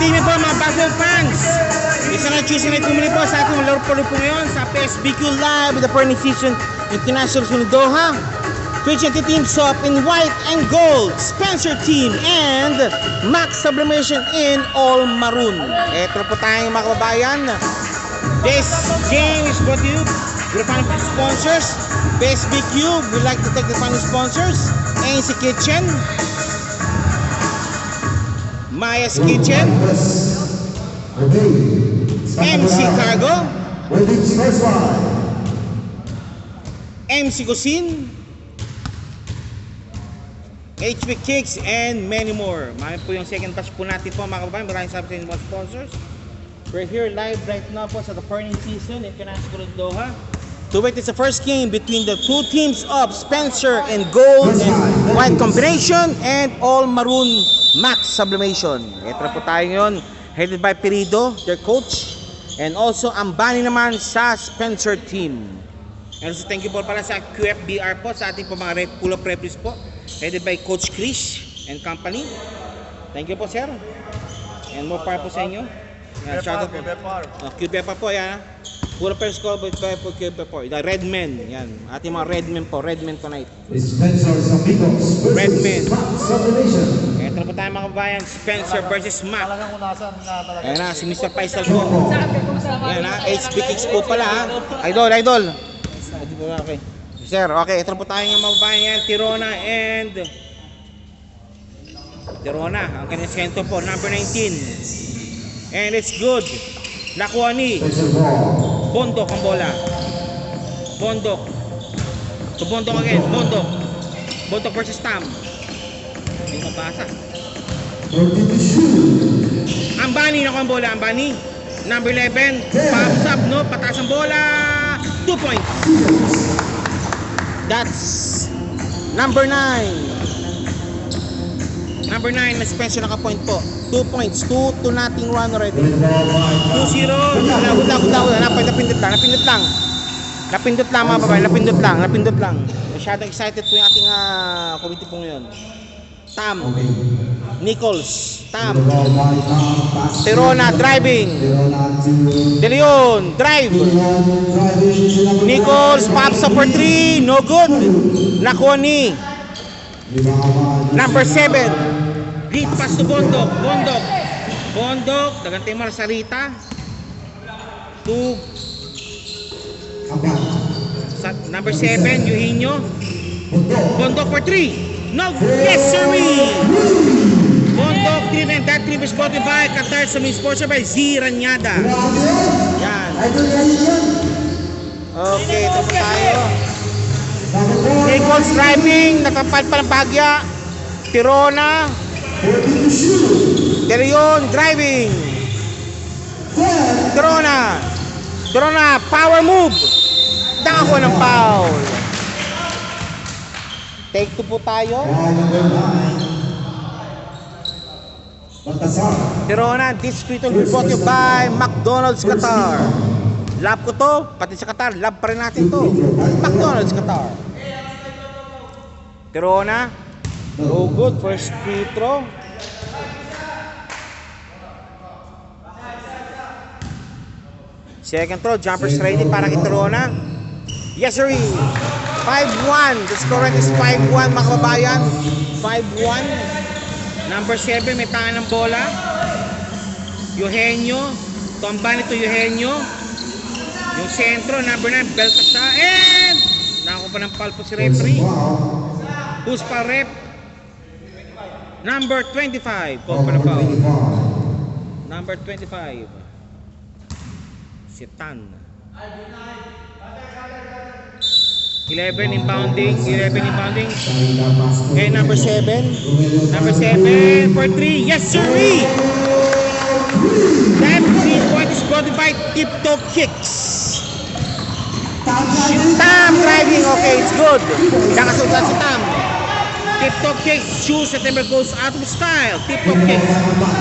Good evening po mga basketball fans. Isa na Tuesday night pumuli po sa ating laro po ngayon sa PSBQ Live with the Purning Season International in Doha. Featuring the teams of in white and gold, Spencer team and Max Sublimation in all maroon. Ito po tayo mga kababayan. This game is brought to you with the final sponsors. PSBQ, we'd like to thank the final sponsors. ANC Kitchen, Maya's Kitchen, MC Cargo, MC Cuisine, HB Cakes, and many more. Marami po yung second batch po natin po mga kababayan. Maraming salamat sa inyo mga sponsors. We're here live right now po sa the Purning Season in International Doha. To wait is the first game between the two teams of Spencer and gold and white combination and all maroon Max Sublimation. Ito na po tayo ngayon, headed by Perido, their coach, and also Ambani naman sa Spencer team. And also thank you po pala sa QFBR po, sa ating po mga pull-up referees po, headed by Coach Chris and company. Thank you po sir. And more power po sa inyo. Shout out po. QFBR po yan. Puro first call by QFBR. The Red Men. Yan. Ating mga Red Men po. Red Men tonight. Red Men. Ito na po tayo mga kabayan. Spencer versus Mac. Ayan na. Si Mr. Faisal po. Ayan na. HB Kicks po pala ha. Idol. Okay. Sir, okay. Ito na po tayo mga kabayan yan. Tirona. Ang kanyang sento po. Number 19. And it's good. Nakuha ni Bondok ang bola. Bondok. To Bondok again. Bondok versus Tam. Hindi mabasa. Ambani nakuha ang bola. Ambani. Number 11. Pops up, no? Pataas ang bola. 2 points. That's number 9. Number 9, na Spencer naka-point po. 2 points. 2-0 run already. 2-0. Napindot lang mga babae. Napindot lang. Masyadong excited po yung ating committee po ngayon. Tam. Nichols. Tam. Tirona driving. De Leon drive. Nichols pops up for 3. No good. Nakuha ni number 7. Lead pass to Bondok. Dagantay mo sa Rita. To number 7, Eugenio. Bondok for 3. No, yes sir. Bondok 3 and that 3 is spotted by Qatar sa main sponsor by Z Ranyada. Yan. Okay, ito po tayo. Nichols driving, nakapal pa ng bagya. Tirona. De Leon driving. Tirona, power move. Dako ng foul. Take 2 po tayo. Tirona, this tweet will be brought to you by McDonald's Qatar. Love ko to, pati sa Qatar, love pa rin natin to. McDonald's Qatar. Tirona, no good, first free throw. Second throw, jumpers ready para kay Tirona. Yes sir. 5-1, the score is 5-1 mga kababayan. 5-1. Number 7, may tangan ng bola. Eugenio, Tombani to Eugenio. Yung sentro, number 9, Beltasa. And nako pa ng foul po si referee. Who's pa rep? Number 25. Po pa na foul. Number 25. Si Tan. 11 inbounding. And number 7 for 3. Yes sir. That 3-point is brought by Tiptoe Kicks. Tam driving, okay, it's good. Nakasulat si Tam. Tiptoe Kicks, shoes that never goes out of style. Tiptoe Kicks.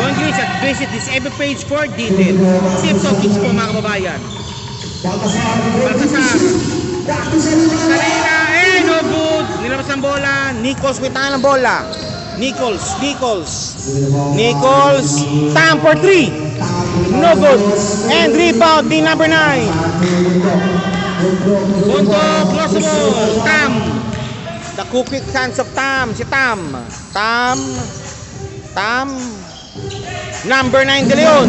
Don't use at visit this every page for details. Tiptoe Kicks po mga kababayan. Baltasar. Sarina, no good. Nilabas ng bola. Nichols may tangan ng bola. Nichols. Tam for 3. No good. And rebound ni number 9. Bundok, lost the ball. Tam. The quick hands of Tam. Si Tam. Number 9 De Leon.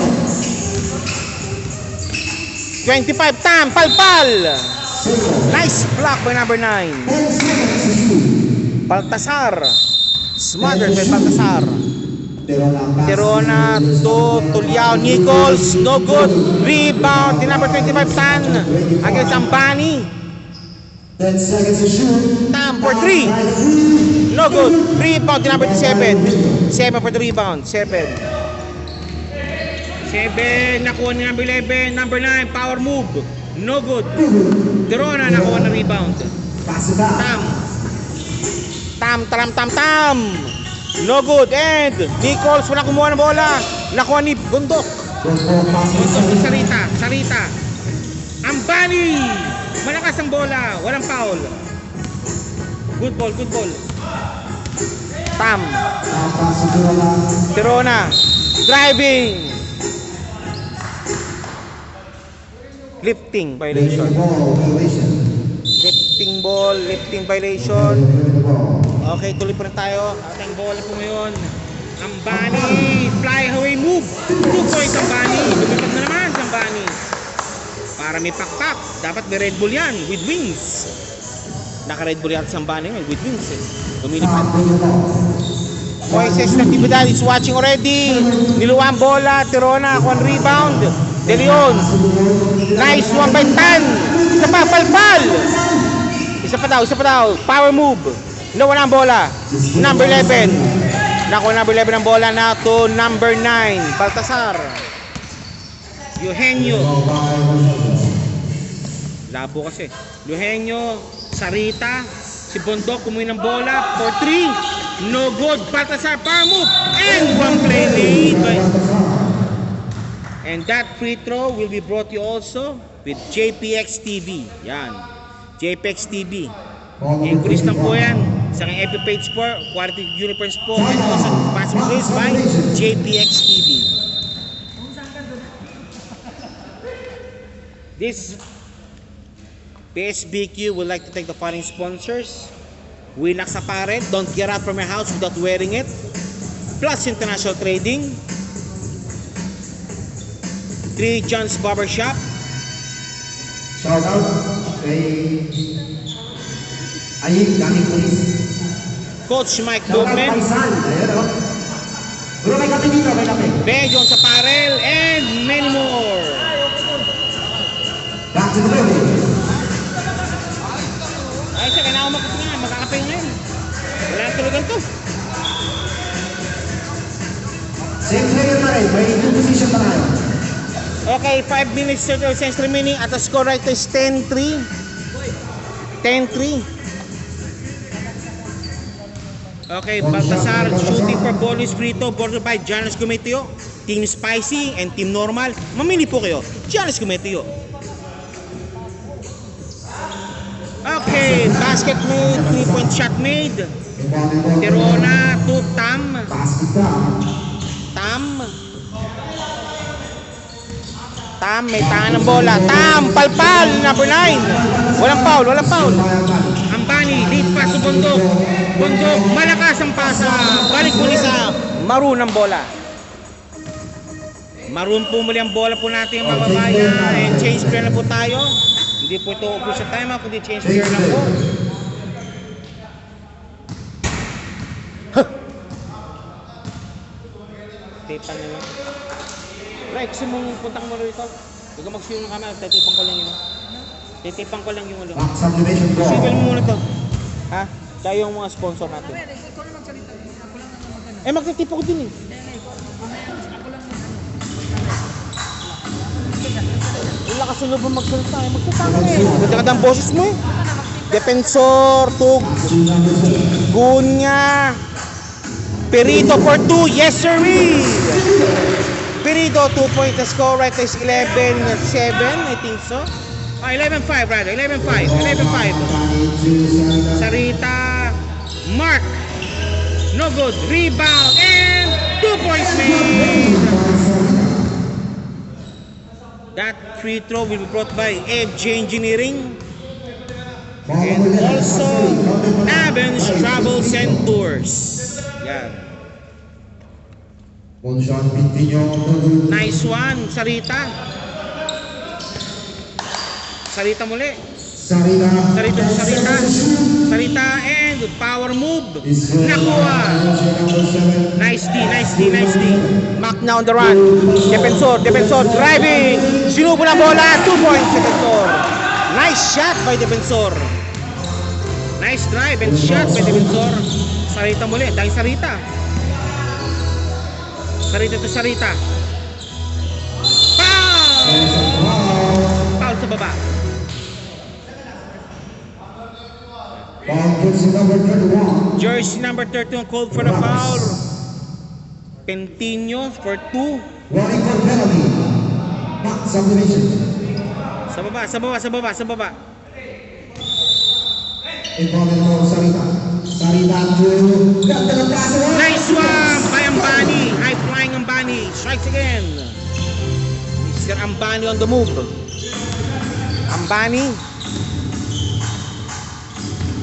25 Tam. Palpal. Nice block by number 9. Baltasar. Smothered by Baltasar. Tirona to Tuliao. Nichols. No good. Rebound ni number 25 Tan. Against Ambani. Tam for 3. No good. Rebound ni number 7. 7 for the rebound. 7. Nakuha ni number 11. Number 9. Power move. No good. Tirona nakuha na rebound. Tam. No good. And Nichols wala kumuha ng bola. Nakuha ni Bundok. Bundok ni Sarita. Ambani. Malakas ang bola. Walang foul. Good ball. Tam. Tirona. Driving. Lifting violation. Lifting violation. Okay, tuloy pa rin tayo. Ating bola po ngayon. Ambani, fly away move. 2 points Ambani. Lumipad na naman si Ambani. Para may pakpak. Dapat may Red Bull yan with wings. Naka-Red Bull yan si Ambani ngayon with wings. Lumilipad. Moises Natividad is watching already. Niluwang bola. Tirona, 1 rebound. De Leon. Nice one by Tan. Isa pa, Palpal. Isa pa daw. Power move. Nawala ang bola. Number 11. Nakuha number 11 ang bola na to number 9. Baltasar. Eugenio. Labo kasi. Eugenio. Sarita. Si Bundok kumuha ng bola. For 3. No good. Baltasar. Power move. And one play lead. And that free throw will be brought to you also with JPX TV. Yan. JPX TV. Increase lang po yan sa aking FB page po, Quality Uniforms po, and also possible raised by JPX TV. This PSBQ would like to thank the following sponsors. Willax Apparel, don't get out from your house without wearing it. Plus International Trading. 3 John's Barbershop. Shout out kay Ayik Gaming Police. Coach Mike Bowman. Bro, may kape dito, may kape. Be John's Apparel and many more. Back to the building. Ay, siya, kailangan ko makapit nga. Makakape ngayon. Wala na tulugan to. Same player pa rin. May good position pa tayo. Okay, 5 minutes 30 seconds remaining at the score right is 10-3. 10-3. Okay, Baltasar shooting for bonus free throw bordered by Giannis Gumetio, Team Spicy and Team Normal. Mamili po kayo. Giannis Gumetio. Okay, basket made, 3-point shot made. Tirona to Tam. Tam, may tangan ng bola. Tam, Palpal, number 9. Walang foul. Ambani, lead pass to Bundok. Bundok, malakas ang pasa. Balik muli sa Maroon ang bola. Maroon po muli ang bola po natin mga babayan. And change player na po tayo. Hindi po ito official time, kundi change player na po. Tipan nyo lang. Rex, mong puntang mo rito. Huwag ka mag-show ng camera, titipan ko lang yun. Titipan ko lang yung ulo. Sigal mo muna to. Ha? Kaya yung mga sponsor natin. Eh, magtitipa ko din eh. Wala kasi loob ang magsalita eh. Magsalita ka eh. Ganda-ganda ang boses mo eh. Defensor, Tug, Gunya, Perito for 2. Yes, sir. Perito, 2 point. The score right is 11-7. I think so. 11-5 rather. 11-5. Sarita, Mark. No good. Rebound and 2 points made. That free throw will be brought by FJ Engineering and also Evans Travels and Tours. Yan. Nice one, Sarita. Sarita muli. Sarita and power move. Nakuha. Nice D. Mac now on the run. Defensor driving. Sinubo na bola. 2 points, Defensor. Nice shot by Defensor. Nice drive and shot by Defensor. Sarita muli. Dahil Sarita. Sarita. Foul sa baba. Jersey number 31 called for the foul. Pentino for 2. Sa baba. Nice one by Ambani. High flying Ambani. Strikes again. Mr. Ambani on the move. Ambani.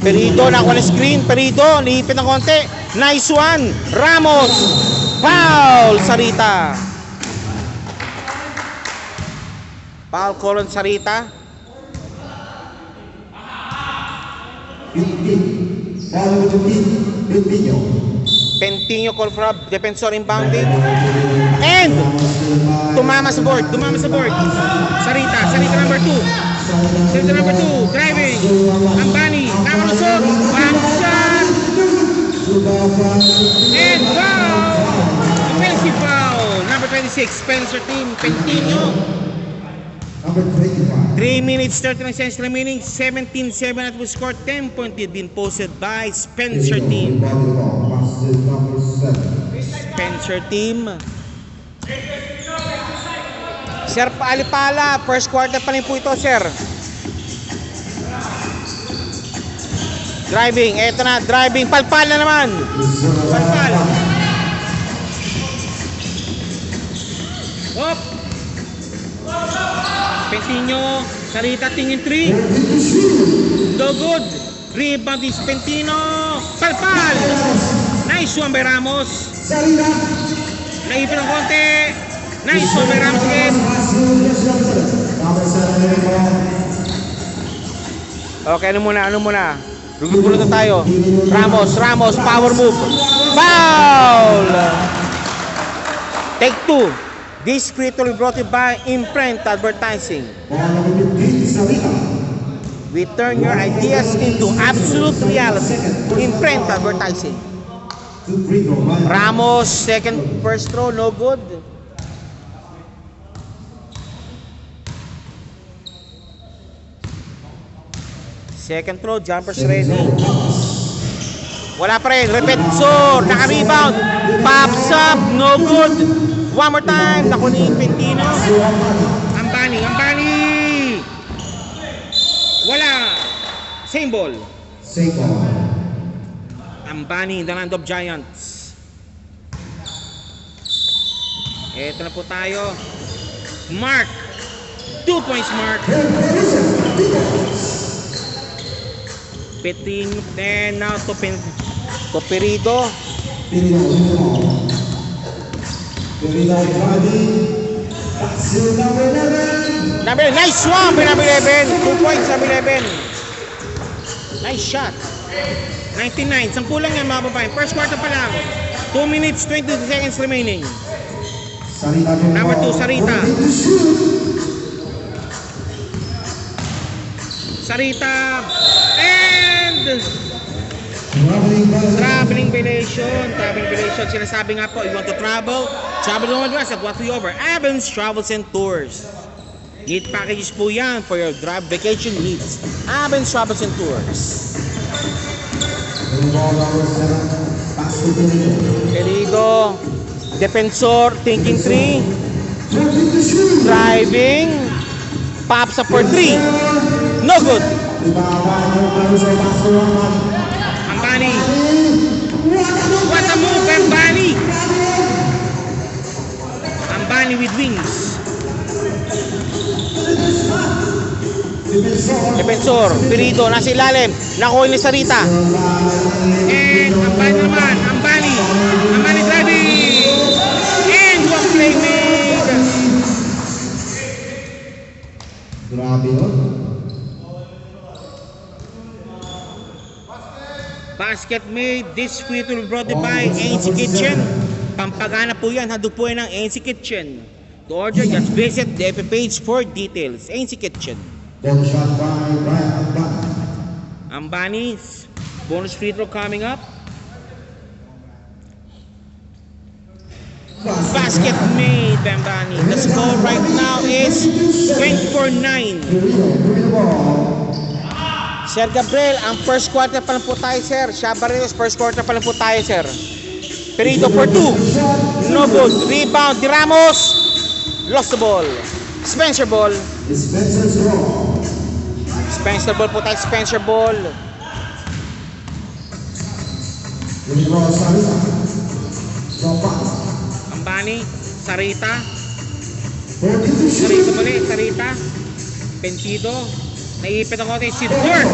Perido na ako na screen. Perido, nihipit ng konti. Nice one. Ramos. Foul, Sarita. Foul call on Sarita. Pentino call for a defensor inbounding. And tumama sa board. Sarita number 2. Driving. Ambani, nakalusot. Bang shot. And foul. Offensive foul. Number 26, Spencer team. Pentino. 3 minutes 39 seconds remaining. 17-7 at the score. 10 point lead being posted by Spencer team. Sir Alipala, first quarter pa rin po ito, sir. Driving, eto na, driving, palpal na naman. Palpal. Hop. Pentino, Sarita tingin 3. No good. Rebound is Pentino. Palpal. Nice one by Ramos. Naipin ng konti. Nice one by Ramos again. Okay, ano muna? Rugi-pulutan tayo. Ramos, power move. Foul! Take 2. This creator will be brought to you by Imprint Advertising. We turn your ideas into absolute reality. Imprint Advertising. Ramos, first throw, no good. Second throw, jumpers ready. Wala pa rin, Repetsor, naka-rebound. Pops up, no good. One more time, nakunin Pentino. Ambani. Wala. Same ball. Ambani in the land of Giants. Eto na po tayo. Mark. 2 points, Mark. Petino, then now to Perido. Number 11. Nice one by number 11. 2 points number 11. Nice shot. 99. Sampu lang yan mga babae. First quarter pa lang. 2 minutes 22 seconds remaining. Number 2, Sarita. And traveling violation. Sinasabi nga po, you want to travel on us at what we over. Evans Travels and Tours. Need packages po yan for your drive vacation needs. Evans Travels and Tours. Perido, defensor, thinking 3. Driving. Pops up for 3. No good. Ambani. What Ambani with wings. Defensor, Pirito, nasa ilalim. Nakuha ni Sarita. And Ambani naman, Ambani driving. And one play made. Grabe yun. Basket made. This free to be brought to by ANC Kitchen. Pampagana po yan. Handog po yan ng ANC Kitchen. To order, just visit the FB page for details. ANC Kitchen. Ball shot by Brian Ambani. Ambani's bonus free throw coming up. Basket made by Ambani. The score right now is 24-9. Sir Gabriel, ang first quarter pa lang po tayo, sir. Shabareros, first quarter pa lang po tayo, sir. Perito for 2. No good. Rebound. Di Ramos. Lost the ball. Spencer ball. Spencer's wrong. Spencer ball po tayo. Spencer ball. Withdraw Sarita. Drop back. Ambani. Sarita. 42 Sarita muli. Sarita. Pensido. Naiipit ang konti. Si Dirk.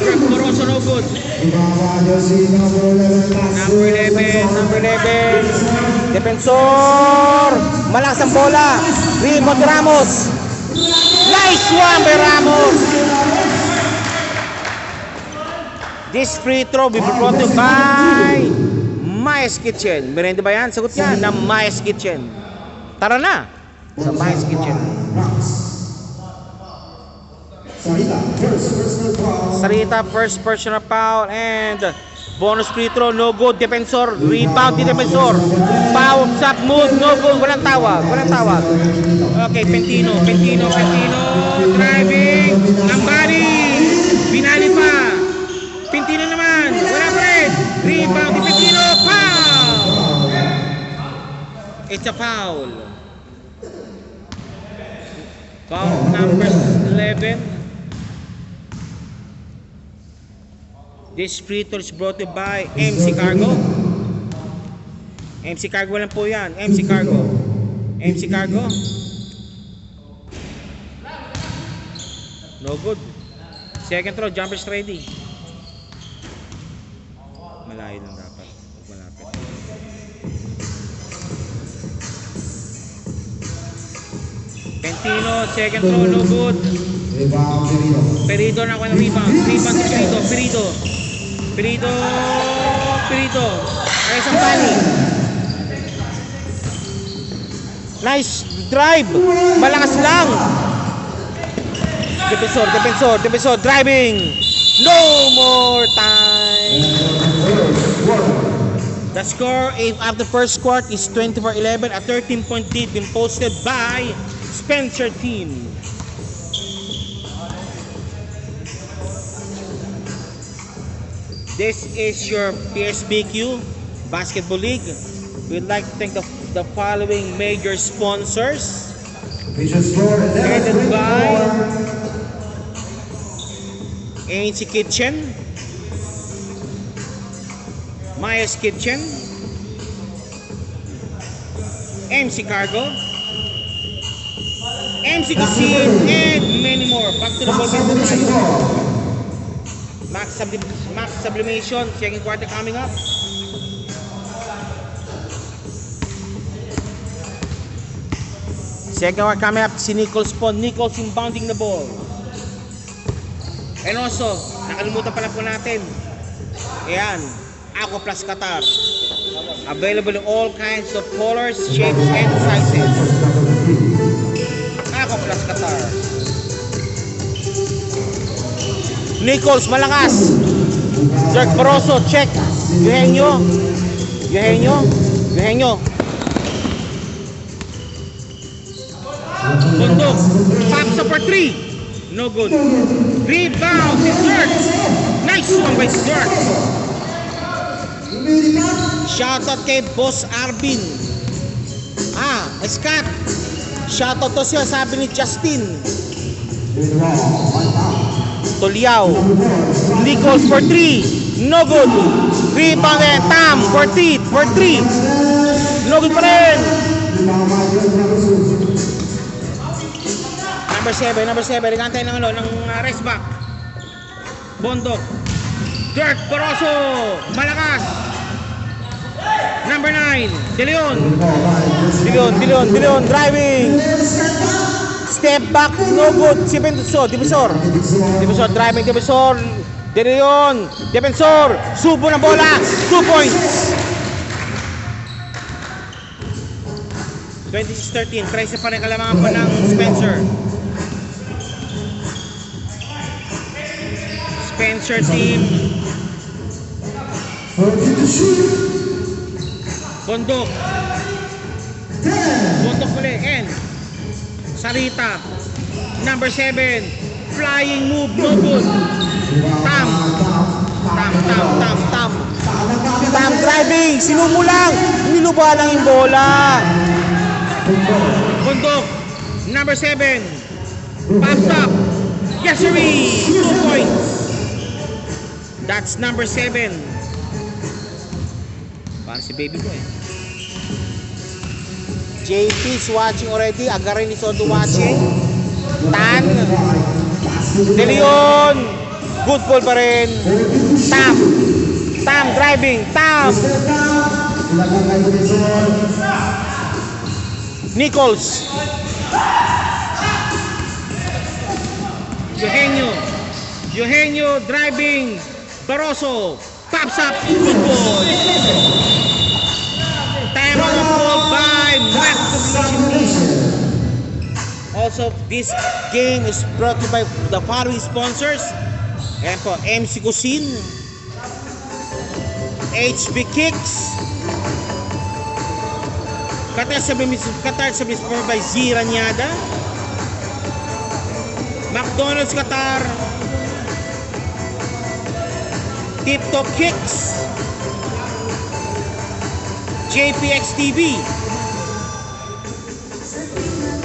Dirk Moroso, no good. Ibaba niyo si number 11. Number 11. Defensor. Malakas ang bola. Rebound Ramos. Nice one by Ramos. This free throw will be brought to you by Maya's Kitchen. Merenda ba yan? Sagot niya na Maya's Kitchen. Tara na sa Maya's Kitchen. Sarita, first personal foul and bonus free throw, no good. Defensor, rebound di Defensor. Foul, up, move, no good. Walang tawag. Okay, Pentino, driving. Ambani, binali pa. Pentino naman, wala pa rin. Rebound di Pentino, foul. It's a foul. Foul number 11. This free throw is brought to you by MC Cargo. MC Cargo lang po yan. MC Cargo. No good. Second throw, jumpers ready. Malayo lang dapat. Malapit. Pentino, second throw, no good. Rebound Perito. Perito na ako ng rebound. Rebound si Perito. Ayos ang bali. Nice drive. Malakas lang. Defensor. Driving. No more time. The score after first quarter is 24-11. A 13-point lead been posted by Spencer team. This is your PSBQ Basketball League. We'd like to thank the following major sponsors. Headed by ANC Kitchen, Maya's Kitchen, MC Cargo, MC Cuisine, and many more. Back to the ball game. Max Sublimation, second quarter coming up. Second quarter coming up, si Nichols po. Nichols inbounding the ball. And also, nakalimutan pala po natin. Ayan, Aqua Plus Qatar. Available in all kinds of colors, shapes, and sizes. Aqua Plus Qatar. Nichols, malakas. Dirk Moroso, check. Eugenio. Bundok. Papsa for 3. No good. Rebound. Dirk. Nice one by Dirk. Shoutout kay Boss Arvin. Scott. Shoutout to siya, sabi ni Justin Toliao. Nichols for 3. No good. Rebound and Tam for 3. No good pa rin. Number 7, nagantay ng rest back. Bondok. Dirk Baroso, malakas. Number 9, De Leon, driving. Step back, no good. Si Defensor, driving, Defensor. De Leon, Defensor, subo ng bola, 2 points. 26-13, 13 pa rin kalamangan pa ng Spencer team. Bondok muli, and Sarita. Number 7, flying move, no good. Tam driving, sinumulang, niluba lang yung bola. Bondok, number 7, pops up, yes siree, 2 points. That's number 7. Para si baby ko eh. JP is watching already. Agarin is also watching. Tan. De Leon. Good ball pa rin. Tam driving. Nichols. Eugenio driving. Baroso. Pops up. Good ball. Time on the ball by Also, this game is brought to you by the following sponsors. Ayan po, MC Cuisine, HB Kicks, Qatar Service Provided by Ziranyada, McDonald's Qatar, Tip Top Kicks, JPX TV,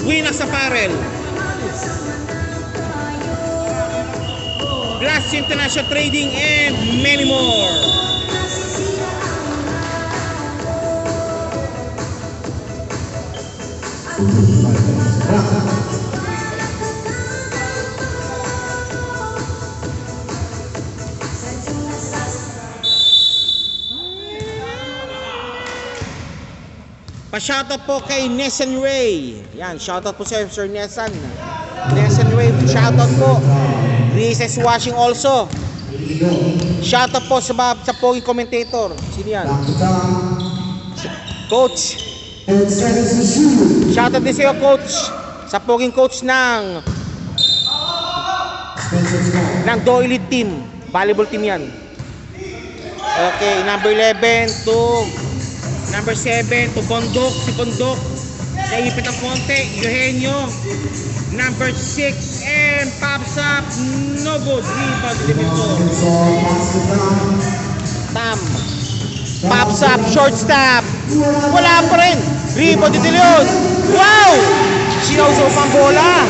Winners Apparel, Blast International Trading, and many more. Pa-shoutout po kay Nessan Ray. Yan, shoutout po sa Sir Nessan. Nessan Ray, shoutout po. Recess watching also. Shoutout po sa poging commentator. Sino yan? Coach. Shoutout din sa'yo, Coach. Sa poging coach ng Do Elite Team. Volleyball team yan. Okay, number 11 to number 7 to Bondok. Si Bondok naipit ang konti. Eugenio. Number 6 and pops up. No good. Rebound Defensor. Tam. Pops up. Short stop. Wala pa rin. Rebound De Leon. Wow! Sinausaw pang bola.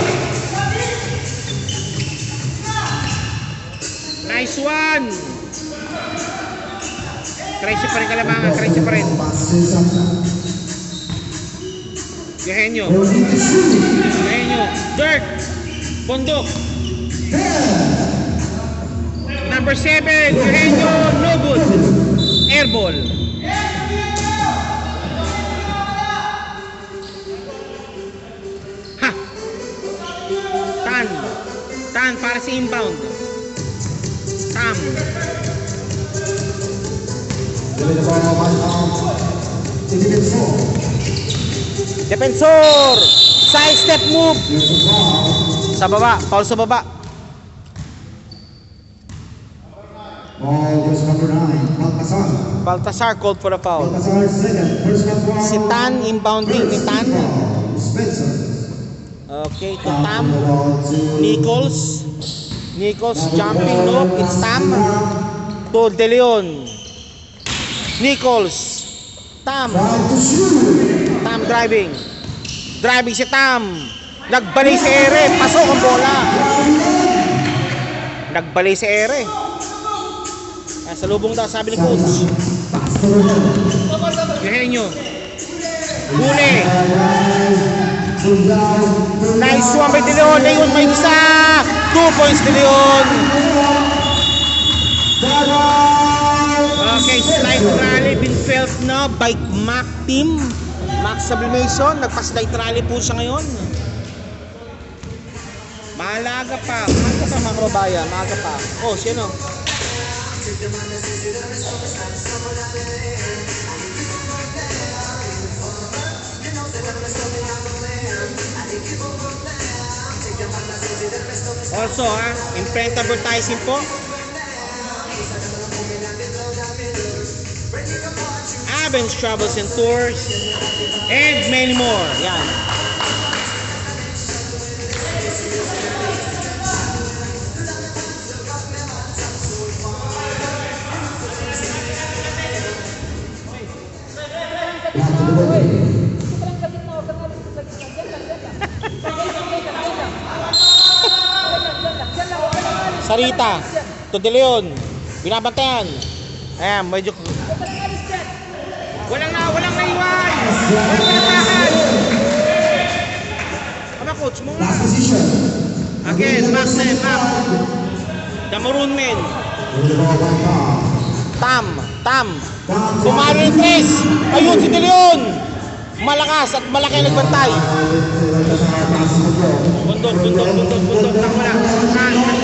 Nice one. Crazy pa rin kalamangan. Crazy pa rin. Eugenio. Dirk. Bondok. Number 7. Eugenio. No good. Airball. Ha. Tan para sa inbound. Tam. Defensor. Side step move. Sa baba. Foul sa baba. Baltasar called for a foul. Si Tan inbounding ni Tan. Okay, to Tam. Nichols jumping loop. It's Tam. To De Leon. Nichols. Tam driving si Tam. Nagbalay sa ere. Pasok ang bola. Nagbalay sa ere. Sa lubong daw sabi ni coach. Eugenio. Huli. Nice one by De Leon. Leon may isa. 2 points De Leon. Okay, slight rally been felt na by Mac team. Mac Sublimation. Nagpa-slight rally po siya ngayon. Maaga pa mga kababayan. Maaga pa. Oh, sino? Also, imprint advertising po. Avens Travels and Tours and many more. Yan. Sarita, to De Leon, binabantayan. Ayan, medyo... Walang naiwan! Walang naiwan! Ano, coach mo? Again, Max. The Maroon Men. Tam. Pumalo yung tres. Ayun, si De Leon. Malakas at malaki nagbantay. Bundok. Takbo lang.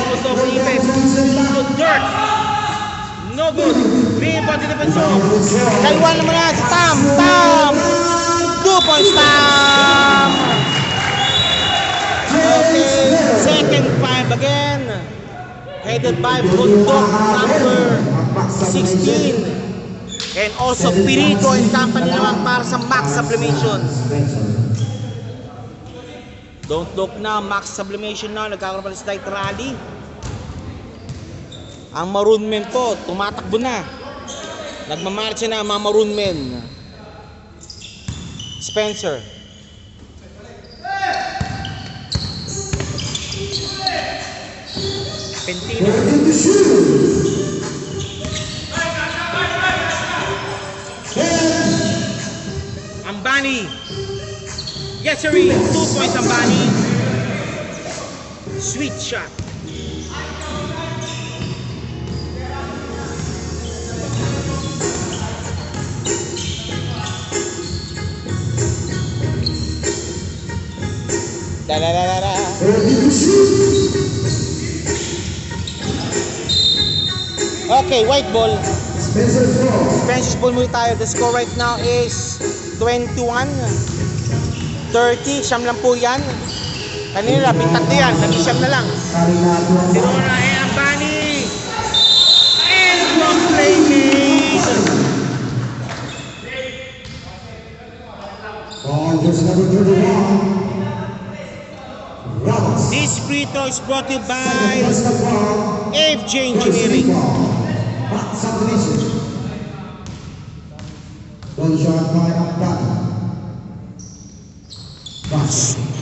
Bundok, ipit. Dirt. No good. Rebound din naman so. Dalawa naman yan si Tam. 2 points Tam. Okay. Second 5 again. Headed by Bundok number 16. And also Pirito and company naman para sa Max Sublimation. Don't look na, Max Sublimation na, nagkakaroon pa ng slight rally. Ang Maroon Men po, tumatakbo na. Nagmamarcha na ang mga Maroon Men. Spencer. Pentino. Ambani. Yes, sir. 2 points Ambani. Sweet shot. Da. Okay, white ball. Spencer's ball muli tayo. The score right now is 21-30. Siyam lang po yan. Kanina, pintatlo yan. Nag-siyam na lang. Sirona Ambani. And from play made. This free throw is brought to you by FJ Engineering.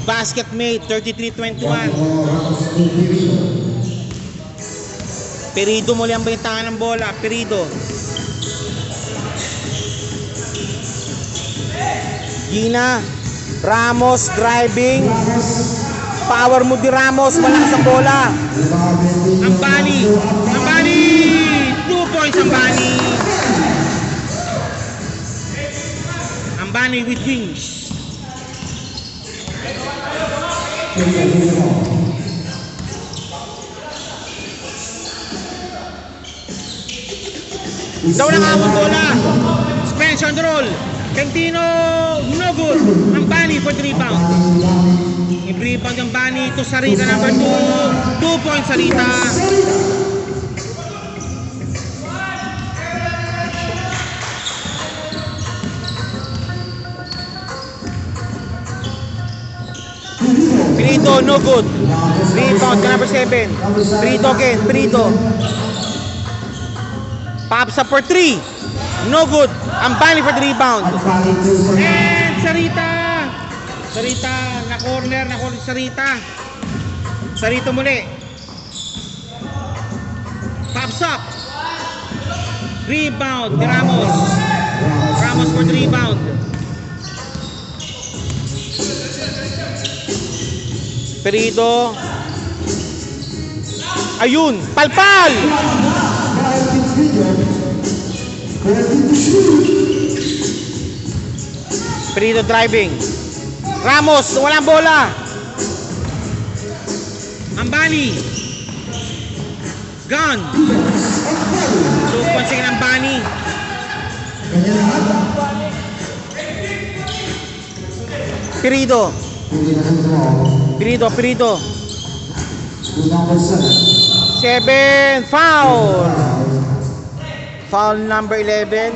Basket made, 33-21. Perido muli ang bintangan ng bola. Perido. Gina Ramos driving. Power move di Ramos. Malakas ang bola. Ambani. 2 points Ambani. Ambani with wings. Daw nakawang bola. Spencer on the roll. Cantino, no good. Ambani for the rebound. I-rebound yung Ambani to Sarita number 2. 2 points Sarita. Pirito, no good. Rebound ka number 7. Pirito again, Pirito. Pops up for 3. No good. Ambani for the rebound. And Sarita. Na corner Sarita. Sarita muli. Pops up. Rebound ni Ramos. Ramos for the rebound. Perido. Ayun, palpal! Perido driving. Ramos, walang bola. Ambani. Gone. 2 points again Ambani. Perido. Perido. 7, foul. Foul number 11.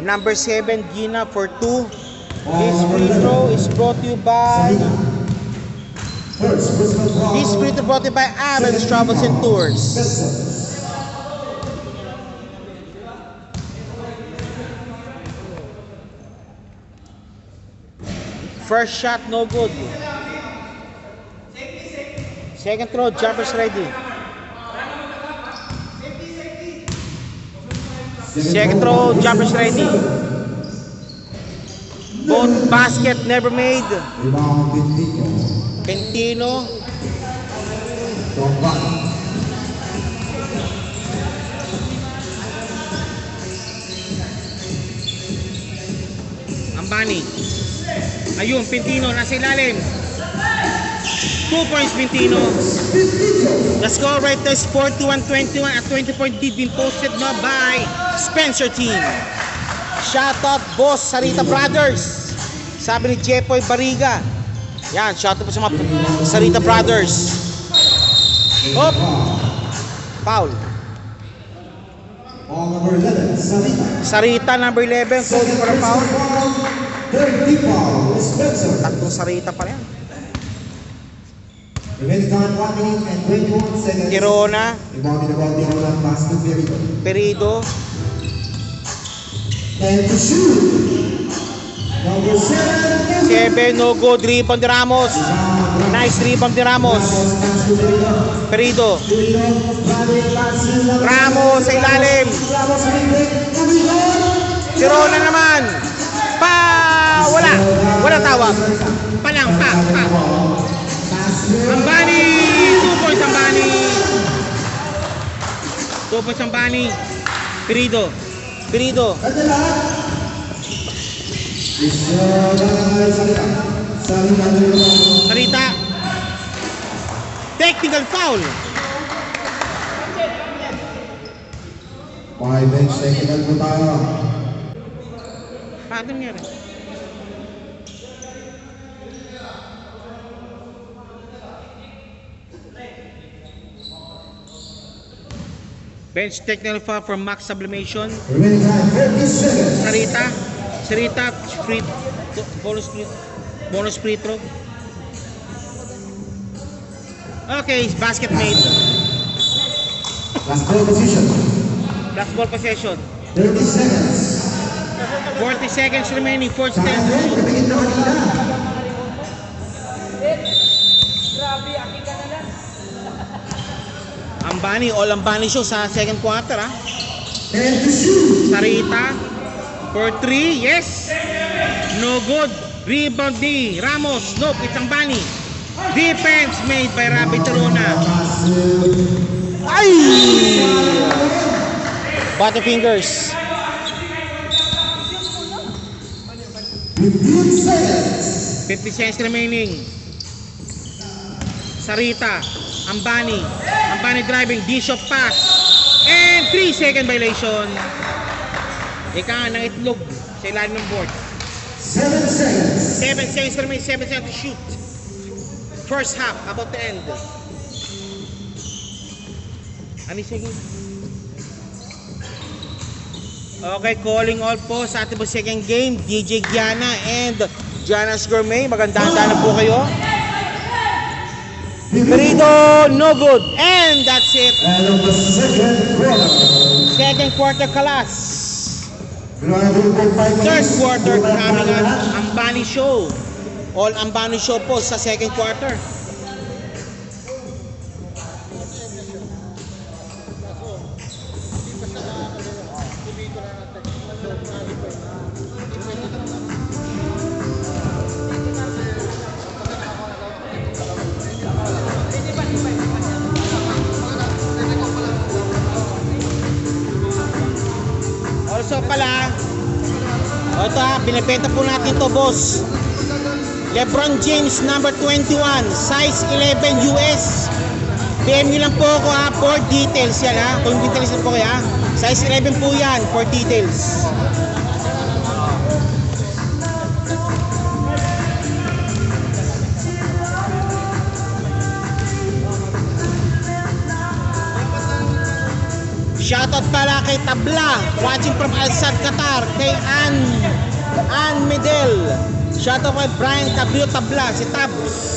Number 7, Gina for 2. This free throw is brought to you by Adams Travels and Tours. First shot, no good. Second throw, jumpers ready. Second throw, jumpers ready. Both basket never made. Pentino. Ambani. Ayun, Pentino, nasa ilalim. 2 points, Pentino. The score right there is 41-21 at 20-point lead being posted now by Spencer team. Shout out boss Sarita Brothers. Sabi ni Jepoy Bariga. Yan, shout out po sa mga Sarita Brothers. Hop. Foul. Number 11, Sarita. Sarita number 11, code for a foul. Third foul, Spencer. Tatlong Sarita pa yan. Remaining time 1 minute and 21 seconds. Tirona. Rebounded about the Tirona pass to Perido. Perido. And to shoot. Number 7, 7, no good. Rebound ni Ramos. Nice rebound ni Ramos. Perido. Ramos sa ilalim. Tirona naman. Wala. Walang tawag. Palang. Ambani. 2 points Ambani. 2 points Ambani. Perido. Sarita. Technical foul. By bench technical po tayo. Paano nangyari? Bench technical foul from Max Sublimation. Remaining time 30 seconds. Sarita free bonus free throw. Okay, basket made. Last ball position. Last ball possession. 30 seconds. 40 seconds remaining. 4 Time seconds. break. Tumingin na kanina. Ambani, all Ambani show sa second quarter ha. And to shoot. Sarita for 3, yes. No good. Rebound ni Ramos. Nope, it's Ambani. Defense made by Rabi Tirona. Ay! Butterfingers. 15 seconds. 50 seconds remaining. Sarita. Ambani driving. D-shot pass. And 3-second violation. Ika ng itlog sa ilalim ng board. 7 seconds. 7 seconds remaining. 7 seconds to shoot. First half, about to end. Ano second? Okay, calling all po sa ating second game. DJ Gianna and Gianna's Gourmet. Magandang po kayo. Perido, no good. And that's it. And of the second quarter. Second quarter kalas. Third quarter coming up. Ambani Show. All Ambani Show po sa second quarter. O ito ha, binibenta po natin to, boss. LeBron James number 21, size 11 US. PM nyo lang po ako ha, for details yan ha. Kung details lang po kayo ha. Size 11 po yan, for details. Shoutout pala kay Tabla, watching from Al Sadd, Qatar. Kay Ann Medel. Shoutout kay Brian Cabrio Tabla, si Tabs.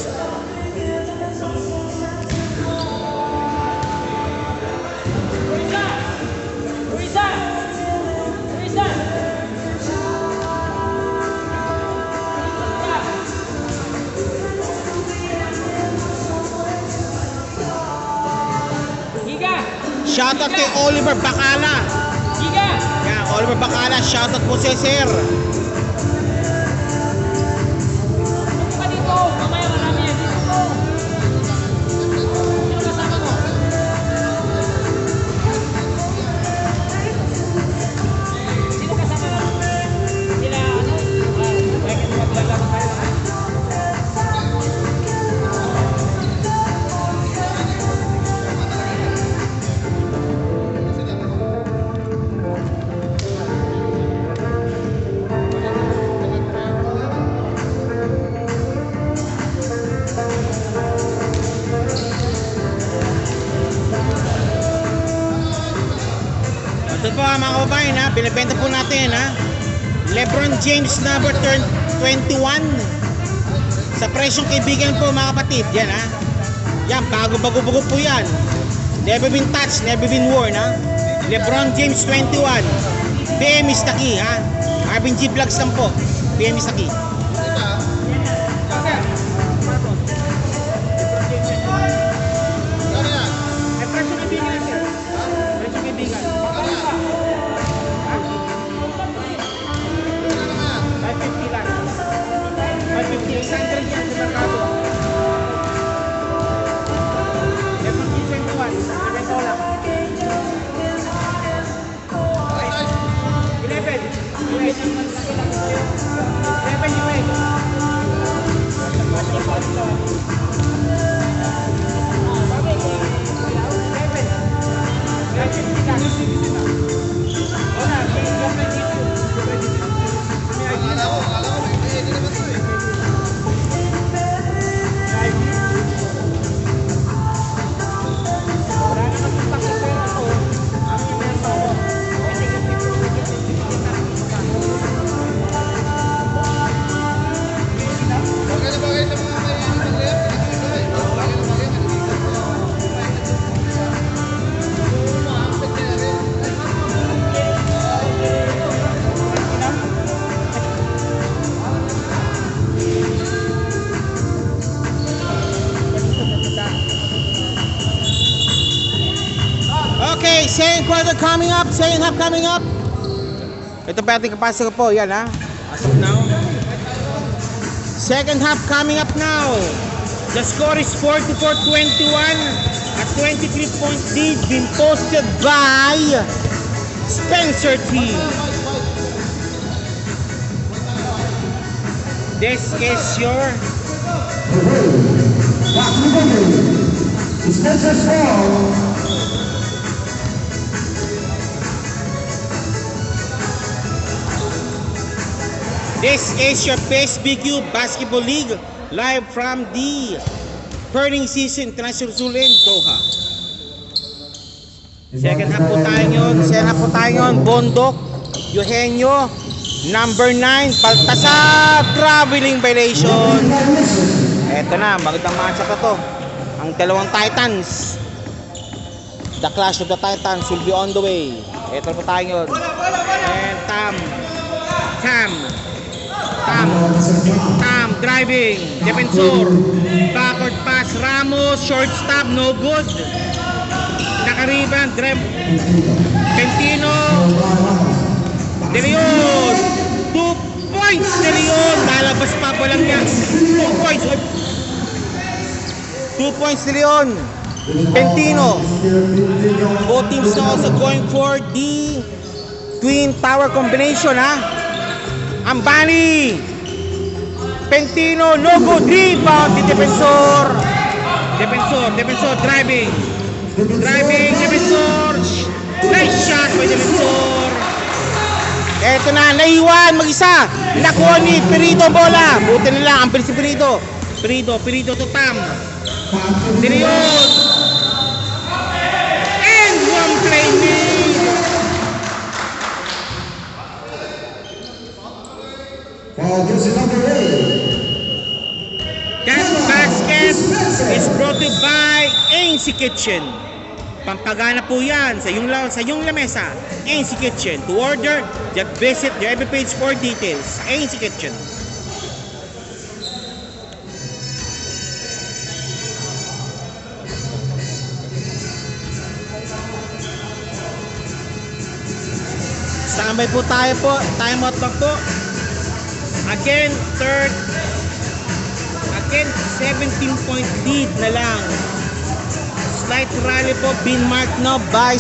Shoutout kay Oliver Bacala. Yeah, Oliver Bacala, shoutout po si Sir. Ito po mga kababayan ha, binibenta po natin ha. LeBron James number 21. Sa presyong kaibigan po mga kapatid, yan ha. Yan, bago po yan. Never been touched, never been worn ha. LeBron James 21. PM is the key ha. Arvin G Vlogs lang po. PM is the key. Okay, second quarter coming up, second half coming up. Ito pa ating kapasok po, yan ha. As of now. Second half coming up now. The score is 44-21. A 23-point lead being posted by Spencer T. This is your Spencer Swan. This is your PSBQ Basketball League live from the Burning Season International Zoo in Doha. Second half po tayo yun. Second half po tayo yun. Bondok, Eugenio, number 9, Baltasar, traveling violation. Eto na, magandang matchup na to. Ang dalawang Titans. The Clash of the Titans will be on the way. Eto po tayo yun. And Tam driving, defensor, backward pass, Ramos, short stop, no good. Naka-rebound, Pentino, De Leon, 2 points, De Leon, lalabas pa po lang yan. 2 points, 2 points, De Leon, Pentino. Both teams now also going for the Twin Tower combination ha. Ambani. Pentino, no good. Rebound ni Defensor. Defensor, driving. Defensor. Nice shot by Defensor. Eto na, naiwan mag-isa. Nakuha ni Perito ang bola. Buti na lang, ang bilis si Perito. Perito to Tam. Dirion. And one play made. That basket is brought to you by ANC Kitchen. Pampagana po yan sa yung lamesa. ANC Kitchen. To order, just visit the FB page for details. ANC Kitchen. Standby po tayo po. Time out lang po. Again, 17-point lead na lang. Slight rally po, being marked now by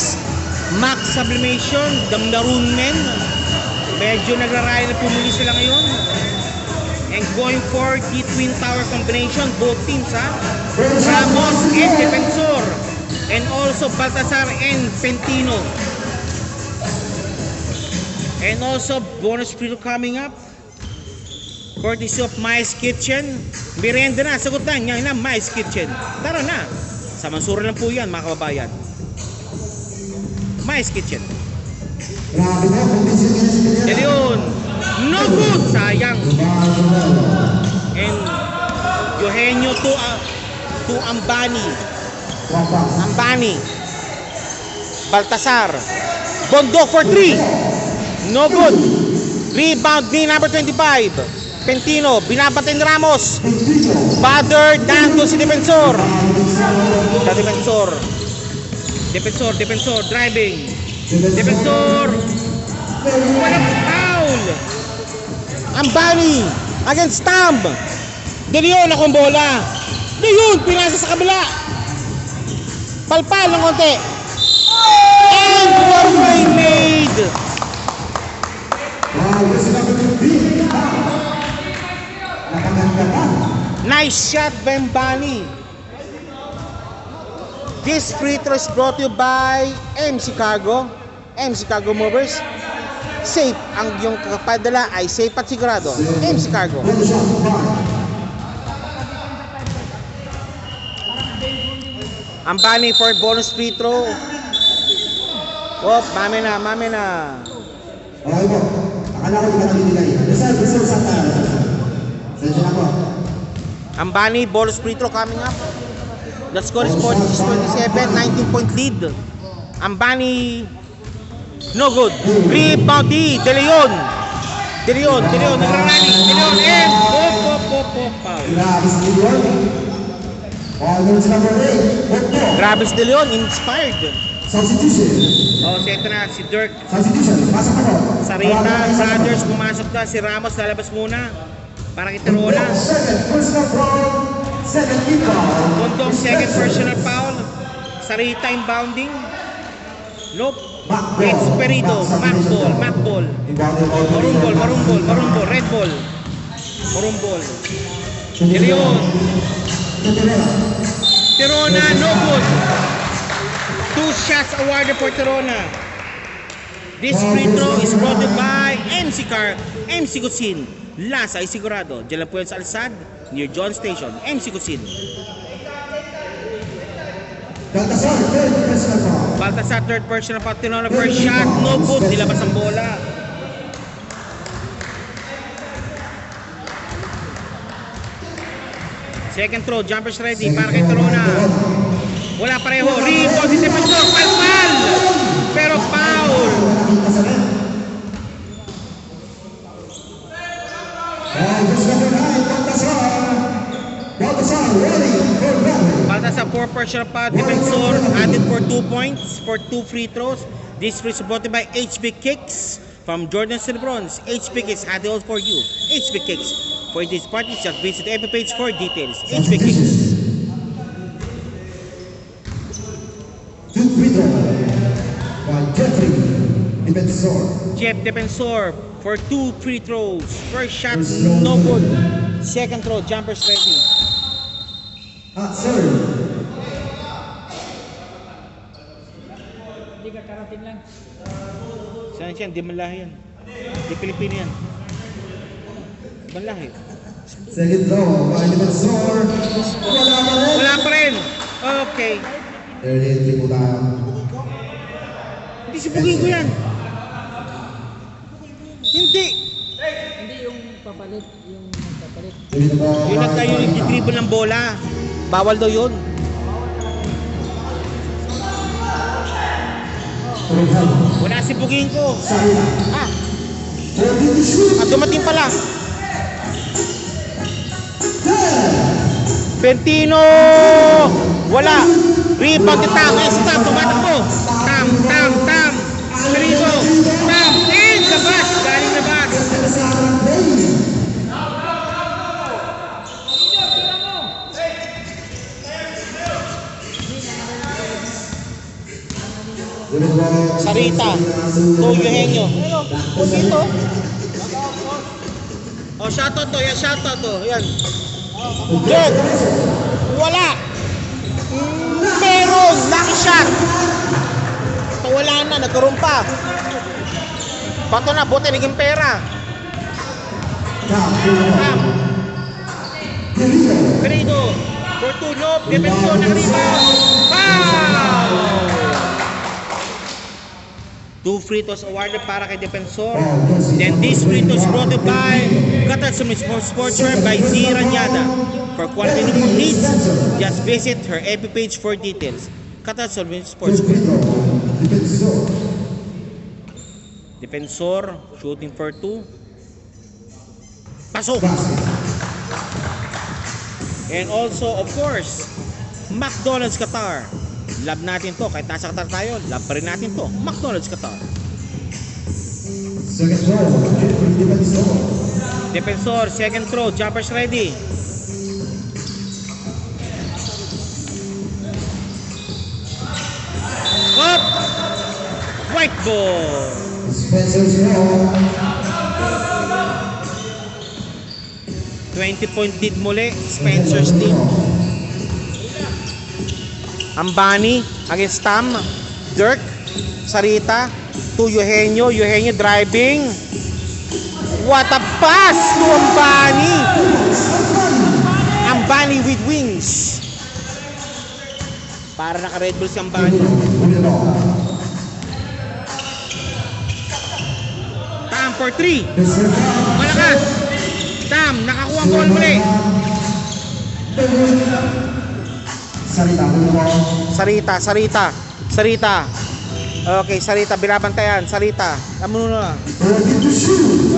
Max Sublimation, the Maroon Men. Medyo nagrarally na pumuli sila ngayon. And going for the Twin Tower combination, both teams ha. Ramos and Defensor. And also Baltasar and Pentino. And also bonus free coming up. Courtesy of Mice Kitchen. Merienda na, sagot na. Ngayon na, Mice Kitchen. Tara na. Sa Mansura lang po yan, mga kababayan. Mice Kitchen. Yan yun. No good. Sayang. And Eugenio to Ambani. Baltasar. Bondok for 3. No good. Rebound ni number 25. Pentino, binabantay ni Ramos. Father, nandun si Defensor. Defensor, driving. Defensor. Walang foul. Ambani against Stamb. Dilion akong bola. Dilion, pinasa sa kabila. Palpal ng konti. And one way made. Nice shot by Ambani. This free throw is brought to you by MC Cargo Movers. Safe ang yung kapadala ay safe at sigurado. MC Cargo. Ambani for bonus free throw. Oh, mami na. Okay po. Akala ko di ba nabibigay? Reserve sa tayo. Sensya na po. Ambani, bonus free throw coming up. The score is 46-27, 19-point lead. Ambani, no good. Rebound D, De Leon, nagrarally. De Leon, and foul. Grabe si De Leon, inspired. Substitution. Oh, ito na, si Dirk. Substitution. Pasok ako. Sarita, Brothers, pumasok na. Si Ramos, lalabas muna. Para kita Rola. Bondok, second personal foul. Sarita, inbounding. Nope. It's Perito. Mac ball. Maroon ball. Red ball. Maroon ball. Dilion. Tirona, no good. 2 shots awarded for Tirona. This free throw is brought to you by MC Cusin. Lasa ay sigurado. Diyan lang po yan sa Alsad, near John Station. MC Cusin. Baltasar, third personal foul. Tirona, first shot, no good. Nilabas ang bola. Second throw, jumpers ready para kay Tirona. Wala pareho. Rebound si Defensor. Palpal! Pero foul. Baltasar 4 personal foul. Defensor added for 2 points for 2 free throws. This free supported by HB Kicks from Jordan Cerebrons. HB Kicks had it all for you. HB Kicks. For this party, just visit every page for details. HB Kicks. Jeff Defensor for 2 free throws. First shot, no good. Second throw, jumpers ready. Hot serve. Hindi ka karating lang. Saan siya? Di malahi yan. Di Pilipino yan. Malahi. Second throw by Defensor. Wala pa rin. Wala pa rin. Okay. 38 po tayo. Hindi sibugin ko yan. Hindi. Hindi yung papalit, yung nagpapalit. Yun ang tayo yung dribble ng bola. Bawal daw yun. Wala sibugin ko. Ah. At dumating pala. Bentino! Wala. Rebound ni Tam. Tam, tumatakbo. Tam. Perigo. Tam. Labas. Galing labas. Sarita. Tuyo Henyo. Ano? Dito. Oh, shoutout to. Yan, shoutout to. Yan. Good. Wala. Meron. Lucky shot. Ito wala na. Nagkaroon pa. Bato na. Buti naging pera. Tam. Querido. Fortuno. Defensor ng rebound. Foul! 2 free throws awarded para kay Defensor. Then this free throws brought to by Qatar Sportswear by Z Ranyada. For quality needs, just visit her FB page for details. Qatar Sportswear. Defensor shooting for 2. Pasok. And also, of course, McDonald's Qatar. Love natin to. Kahit nasa Qatar tayo, love pa rin natin to. McDonald's Qatar. Second throw. Defensor, second throw. Jumpers ready. Up! White ball. Spencer's throw. 20-point lead muli. Spencer's team. Ambani against Tam. Dirk. Sarita to Eugenio. Eugenio driving. What a pass to Ambani. Ambani with wings. Para naka-Red Bull si Ambani. Tam for 3. Malakas. Tam, nakakuha ang ball muli. Sarita. Okay, Sarita, binabantayan. Sarita. Ano muna?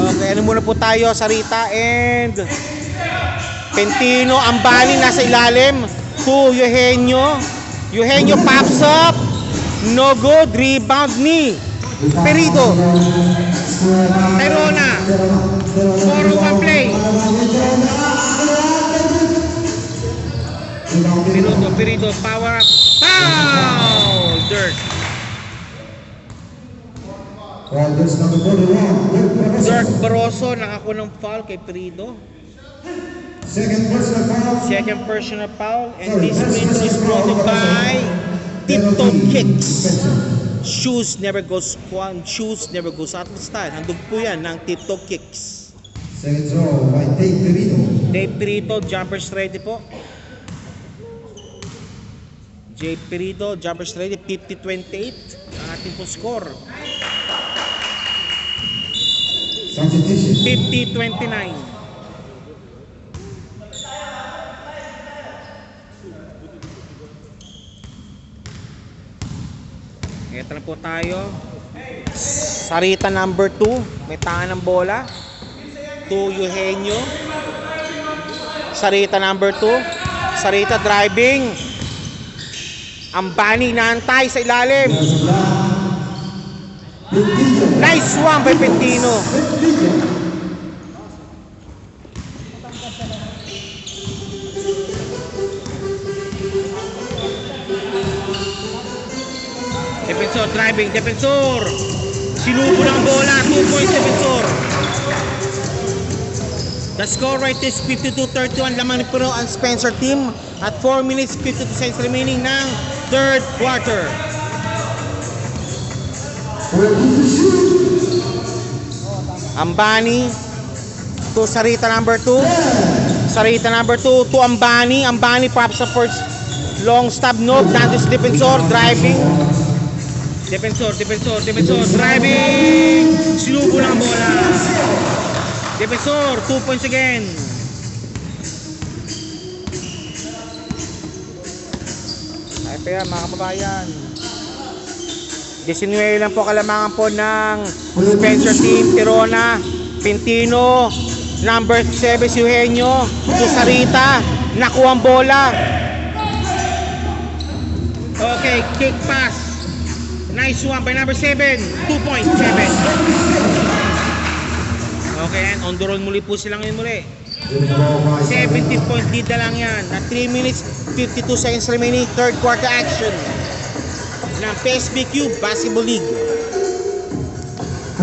Okay, ano muna po tayo? Sarita and Pentino. Ambani nasa ilalim. To Eugenio. Eugenio pops up. No good. Rebound ni Perido. Tyrona. 4-1 play. Perido, power up. Foul! Dirk. Dirk Barroso nakakuha ng foul kay Perido. Second personal foul. And this free throw is brought by tiptoe kicks. Shoes never goes out of style. Handog po yan ng tiptoe kicks. Second throw by Dave Perito. Dave Perito, jumpers ready po. J. Perito, jumpers ready, 50-28 ang ating po score. Substitution. 50-29. Ito na po tayo. Sarita number 2, may tanga ng bola. To Eugenio. Sarita number 2. Sarita driving. Ambani naantay sa ilalim. Nice one by Pentino. Defensor driving. Defensor. Sinubo ng bola. 2 points defensor. The score right is 52-31 lamang ni Pero ang Spencer team at 4 minutes 52 seconds remaining ng third quarter. Ambani to Sarita number 2. Sarita number 2 to Ambani. Ambani pops up first long stab no. Dantes defensor driving. Defensor driving. Sinubo ng bola. Defensor 2 points again. Ay pa yan mga kababayan. 19 lang po kalamangan po ng Spencer team. Tirona, Pintino, number 7 si Eugenio, Sarita, nakuha ang bola. Okay, kick pass. Nice one by number 7, 2.7. Okay, and on the road muli po sila ngayon muli. 17 point lead na lang yan. Na 3 minutes, 52 seconds remaining, third quarter action ng PSBQ Basketball League.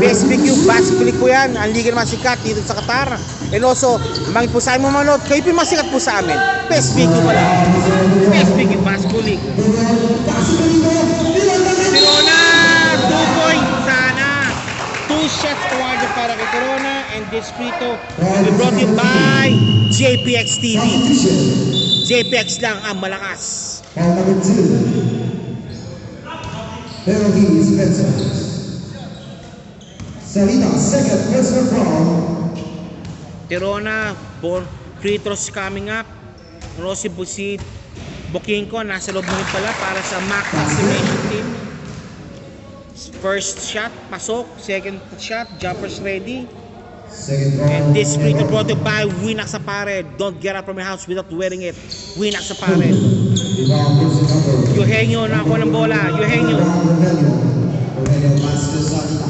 PSBQ Basketball League po yan. Ang liga naman sikat dito sa Qatar. And also, mangit po sa amin manood, kayo po masikat po sa amin. PSBQ pala. PSBQ Basketball League. Tirona, 2 points sana. 2 shots awarded para kay Tirona. And this free throw will be brought to you by JPX TV. JPX lang ang malakas. Foul number 2. Penalty Spencer. Sarita, second personal foul. Tirona, free throws coming up. Rossi Busid, Bukingko, nasa loob mo pala para sa Mac Estimation team. First shot, pasok. Second shot, jumpers ready. Second foul. And this free throw brought to you by Winax Apparel. Don't get up from your house without wearing it. Winax Apparel. Rebound person number. Eugenio, nakuha ng bola. Eugenio. Eugenio pass to Sarita.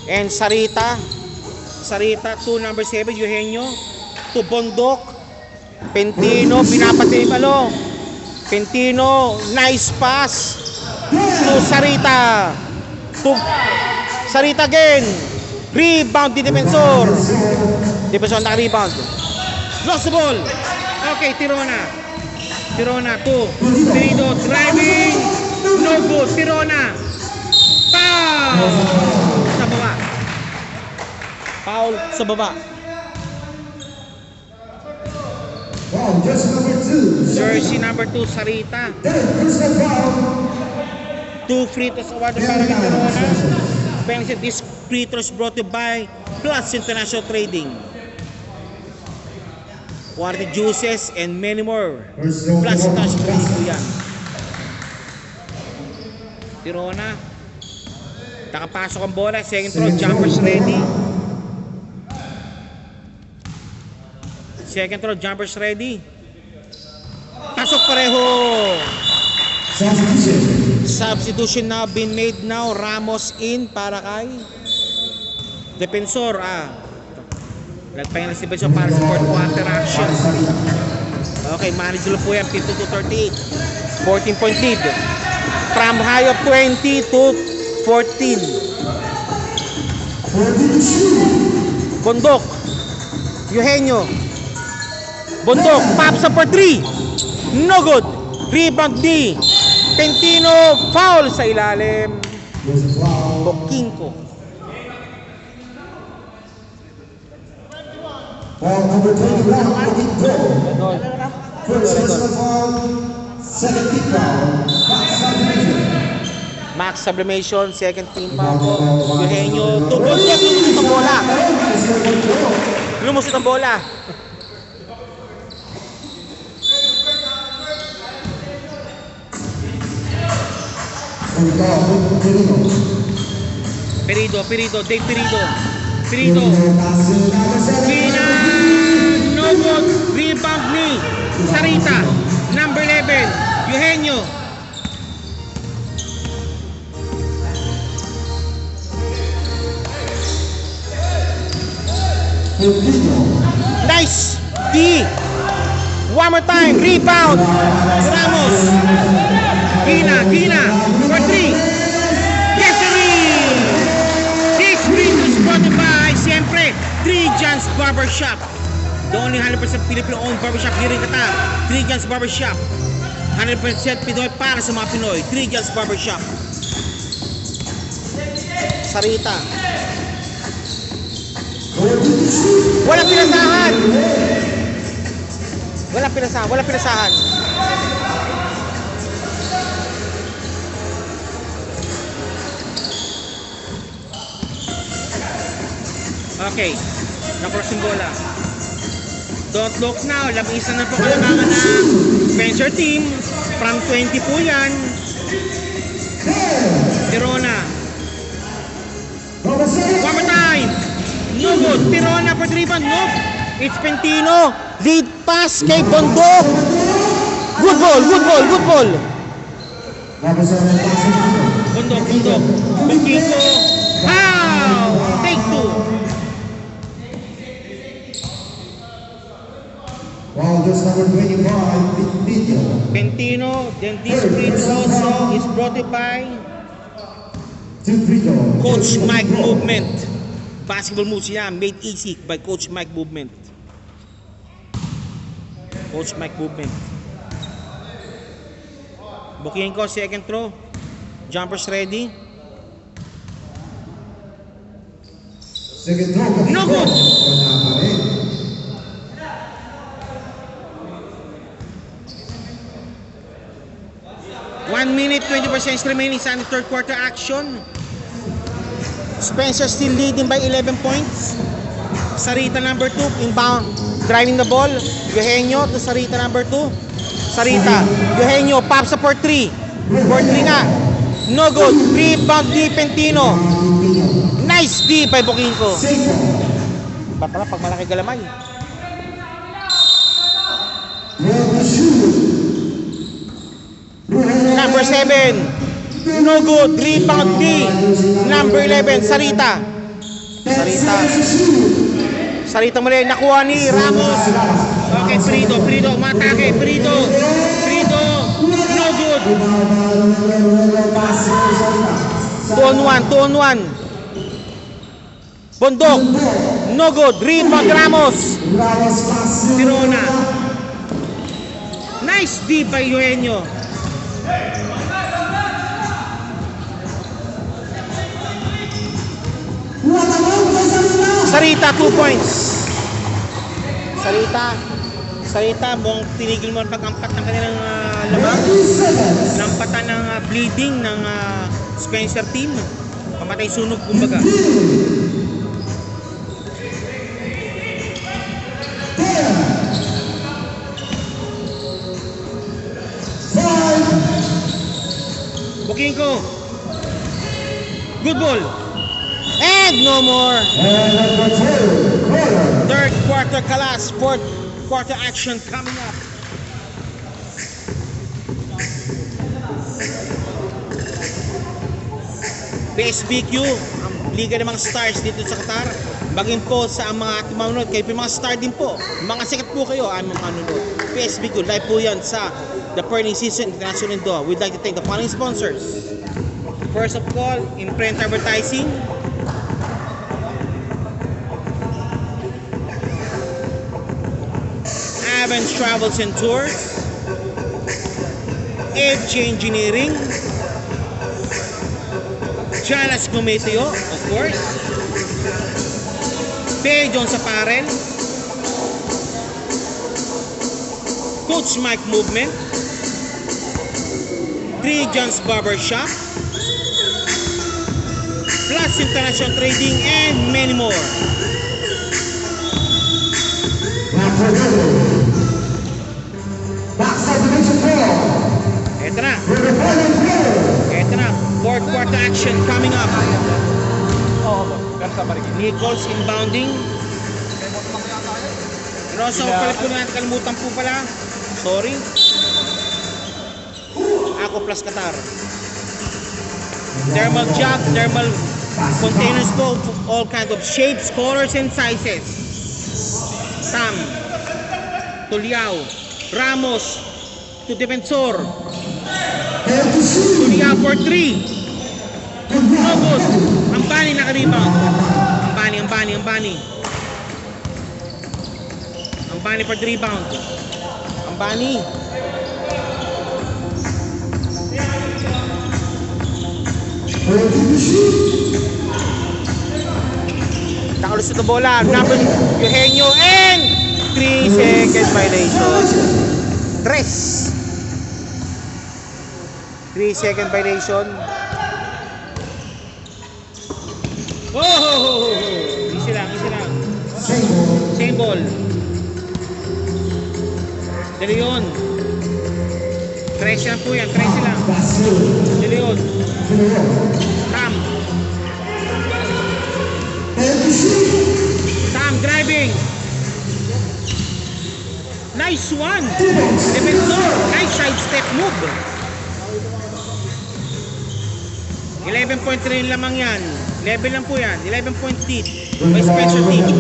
And Sarita. Sarita to number 7, Eugenio. To Bondok. Pentino, pinapatay palo. Pentino, nice pass. To Sarita. To Sarita again. Rebound di defensor. Defensor naka-rebound. Lost the ball. Okay, Tirona. Tirona to Pirido driving. No good. Tirona. Foul. Sa baba. Foul sa baba. Foul, jersey number 2. Jersey number 2, Sarita. Personal foul. 2 free throws awarded para kay Tirona. Benefit this free throws brought to you by Plus International Trading. Quality juices and many more. Plus International Trading po yan. Tirona. Nakapasok ang bola. Second throw, jumpers ready. Second throw, jumpers ready. Pasok pareho. Substitution. Substitution now been made now. Ramos in para kay Defensor. Nagpahinga na si Defensor para sa fourth quarter action. Okay, manage po yan. 52-38. 14 point lead. From high of 20 to 14. Bondok. Eugenio. Bondok. Pops up for 3. No good. Rebound D. Pentino. Foul sa ilalim. Bukingko. Foul number 21, Bukingko. First personal foul. Second team foul. Max Sublimation, second team pa po. Eugenio, tubol niya, lumusot ang bola. Lumusot ang bola. Pirido, Dave Pirido. Pirido. Pina, no good. Rebound ni Sarita. Number 11, Eugenio. Nice D. One more time. Rebound. Ramos. Gina. For 3. Yes, 3. This free throws brought by, siyempre, 3 John John's Barbershop. The only 100% Filipino-owned barbershop here in Qatar. 3 John's Barbershop. 100% Pinoy para sa mga Pinoy. 3 John's Barbershop. Sarita. Walang pinasahan. Walang pinasahan. Walang pinasahan. Okay. Na-cross yung bola. Don't look now. Labisan na po kalamangan ng Spencer team. From 20 po yan. Tirona. One more time. No good. Tirona for the rebound. No. It's Pentino. Lead pass kay Bondok. Good ball. Good ball. Good ball. Bondok. Bondok. Bukiko. How? Take 2. While just number 25, Pentino. Pentino, then this free throw also is brought to you by Coach Mike Movement. Basketball moves yan, made easy by Coach Mike Movement. Coach Mike Movement. Bukihin ko, second throw. Jumpers ready. Second throw. No good! 1 minute, 20% remaining sa third quarter action. Spencer still leading by 11 points. Sarita number 2, inbound, driving the ball. Eugenio to Sarita number 2. Sarita, Eugenio, pops up for 3. For 3 nga. No good. Rebound di Pentino. Nice D by Bukinko. Ba't pala pag malaki galamay? Number 7. No good. Rebound D. Number 11. Sarita. Sarita muli. Nakuha ni Ramos. Okay, Frito. Matake. Frito. No good. 2 on 1. Bondok. No good. Rebound Ramos. Tirona. Nice D by Eugenio. Sarita 2 points. Sarita buong tinigil mo ang pag-ampat ng kanilang lamang. Lampatan ng bleeding ng Spencer team. Pamatay sunog kumbaga. Bukinko. Good ball. And no more. Third quarter kalas. Fourth quarter action coming up. PSBQ, ang liga ng mga stars dito sa Qatar. Baging po sa mga manunod, kayo po mga star din po. Mga sikat po kayo ang mga manunod. PSBQ, live po yan sa the Purning Season International Indoor. We'd like to thank the following sponsors. First of all, Imprint Advertising. Avens Travels and Tours. FG Engineering. Jalas Cometeo, of course. Pay Jones Apparel. Coach Mike Movement. 3 John's Barbershop. Plus International Trading and many more. Ito na. Fourth quarter action coming up. Nichols inbounding. Rosso pala po na, kalimutan po pala. Sorry. Ako plus Qatar. Thermal jug, thermal containers po, all kinds of shapes, colors, and sizes. Sam, Tuliao, Ramos, to Defensor. Tuliao for 3. No good. Ang Bani nakarebound. Ang Bani. Ambani for the rebound. Ambani. Ready to shoot. Nakalusot na bola. Number Eugenio and 3 second violation. 3 second violation. Oh! Easy lang, easy lang. Same ball. De Leon. 13 lang po yan, 13 lang. De Leon. Tam. Tam driving. Nice one. Defensor. Nice side step move. 11.3 lamang yan. Level lang po yan. 11 point lead. By special team.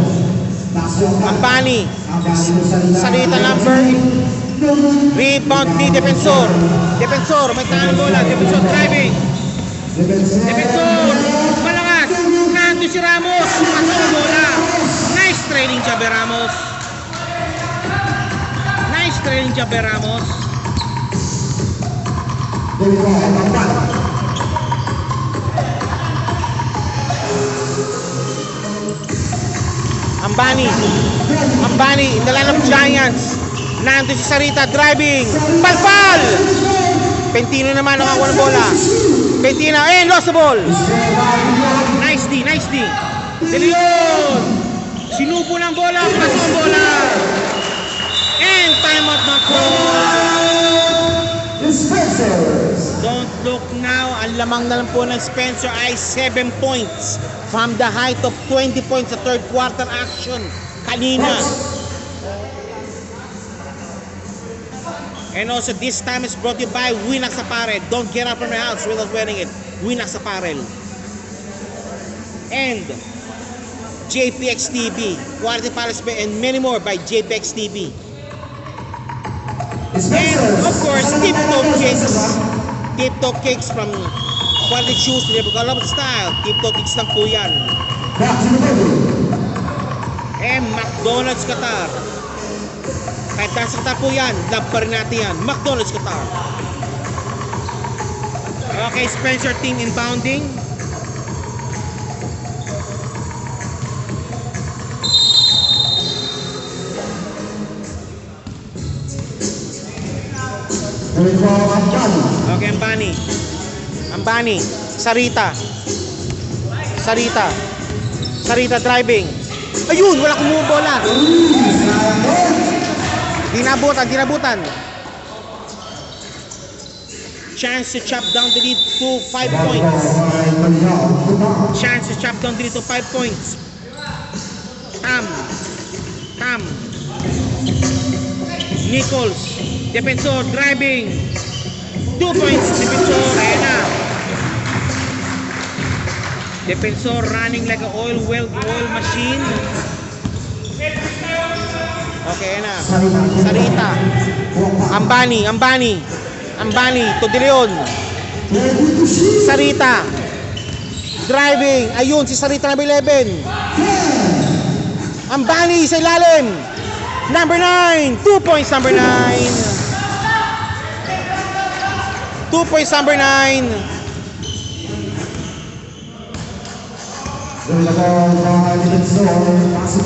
Ambani. Sarita number. Rebound ni Defensor. Defensor. May tahan bola. Defensor driving. Defensor. Malakas. Nandun si Ramos. Pasok ang bola. Nice trailing job Ramos. Nice trailing job Ramos. Ambani. Ambani in the line of Giants. Nandun si Sarita driving. Palpal. Pentino naman nakakuha ng bola. Pentino and lost the ball. Nice D, nice D. De Leon. Sinubo ng bola, pasok ang bola. And timeout na po. Don't look now. Ang lamang na lang po ng Spencer ay 7 points from the height of 20 points sa third quarter action kanina. And also this time is brought to you by Winax Apparel. Don't get up from your house without wearing it. Winax Apparel. And JPX TV, Quality Palace and many more by JPX TV. And of course, Tip-Top Cakes. Tip-Top Cakes from Quality Shoes, Nebuchadnezzar Style. Tip-Top Cakes lang po yan. And McDonald's Qatar. Kahit nasa Qatar po yan, love pa rin natin yan. McDonald's Qatar. Okay, Spencer team inbounding. Okay, Ambani. Ambani. Sarita. Sarita. Sarita driving. Ayun, wala kumuha bola. Dinabutan, dinabutan. Chance to chop down the lead to 5 points. Chance to chop down the lead to 5 points. Tam. Tam. Nichols. Defensor driving. 2 points. Defensor. Ayan na. Defensor running like an oil machine. Okay na. Sarita. Ambani. Ambani. Ambani. To De Leon. Sarita. Driving. Ayun si Sarita number 11. Ambani sa ilalim. Number 9. 2 points number 9. 2 points number 9.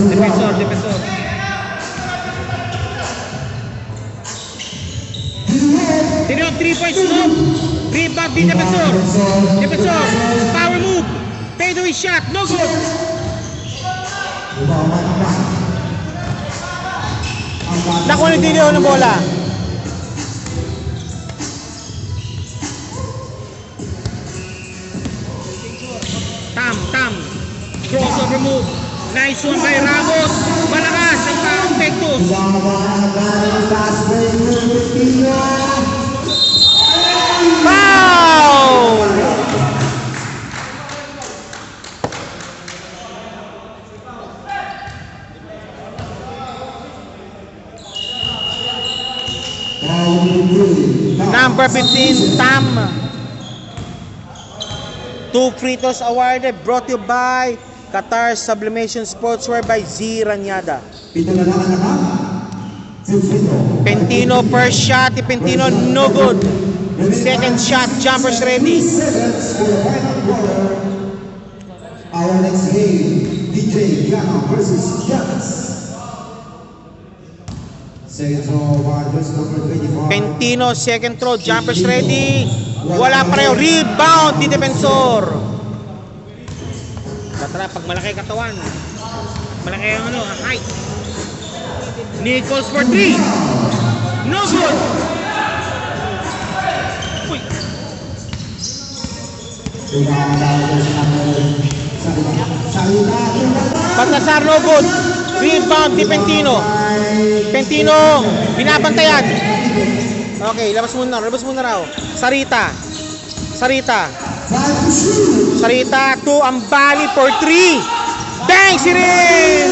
Defensor, defensor. Tino 3 points move. Rebound di defensor. Defensor. Power move. Fadeaway shot. No good. Nakuha ni Dino ng bola. Tam, tam. Crossover move. Nice one by Ramos. Malakas ang parang Pectus. Foul! Number 15, Tam. 2 free throws awarded, brought to you by Qatar Sublimation Sportswear by Z Ranyada. Pito na lang ang Filipino. Pentino, first shot ni Pentino, no good. Second shot, jumpers 3 ready. seconds for the final quarter. Our next game, DJ Gana versus Giannis. Second throw by just number 25. Pentino, second throw, jumpers ready. Wala pareho, rebound ni Defensor. Tara, pag malaki katawan, malaki ang height. Nichols for 3. No good. Uy. Baltasar, no good. Rebound ni Pentino. Pentino, binabantayan. Okay, labas muna raw. Sarita. Sarita to Ambali for 3. Bang! Si rin!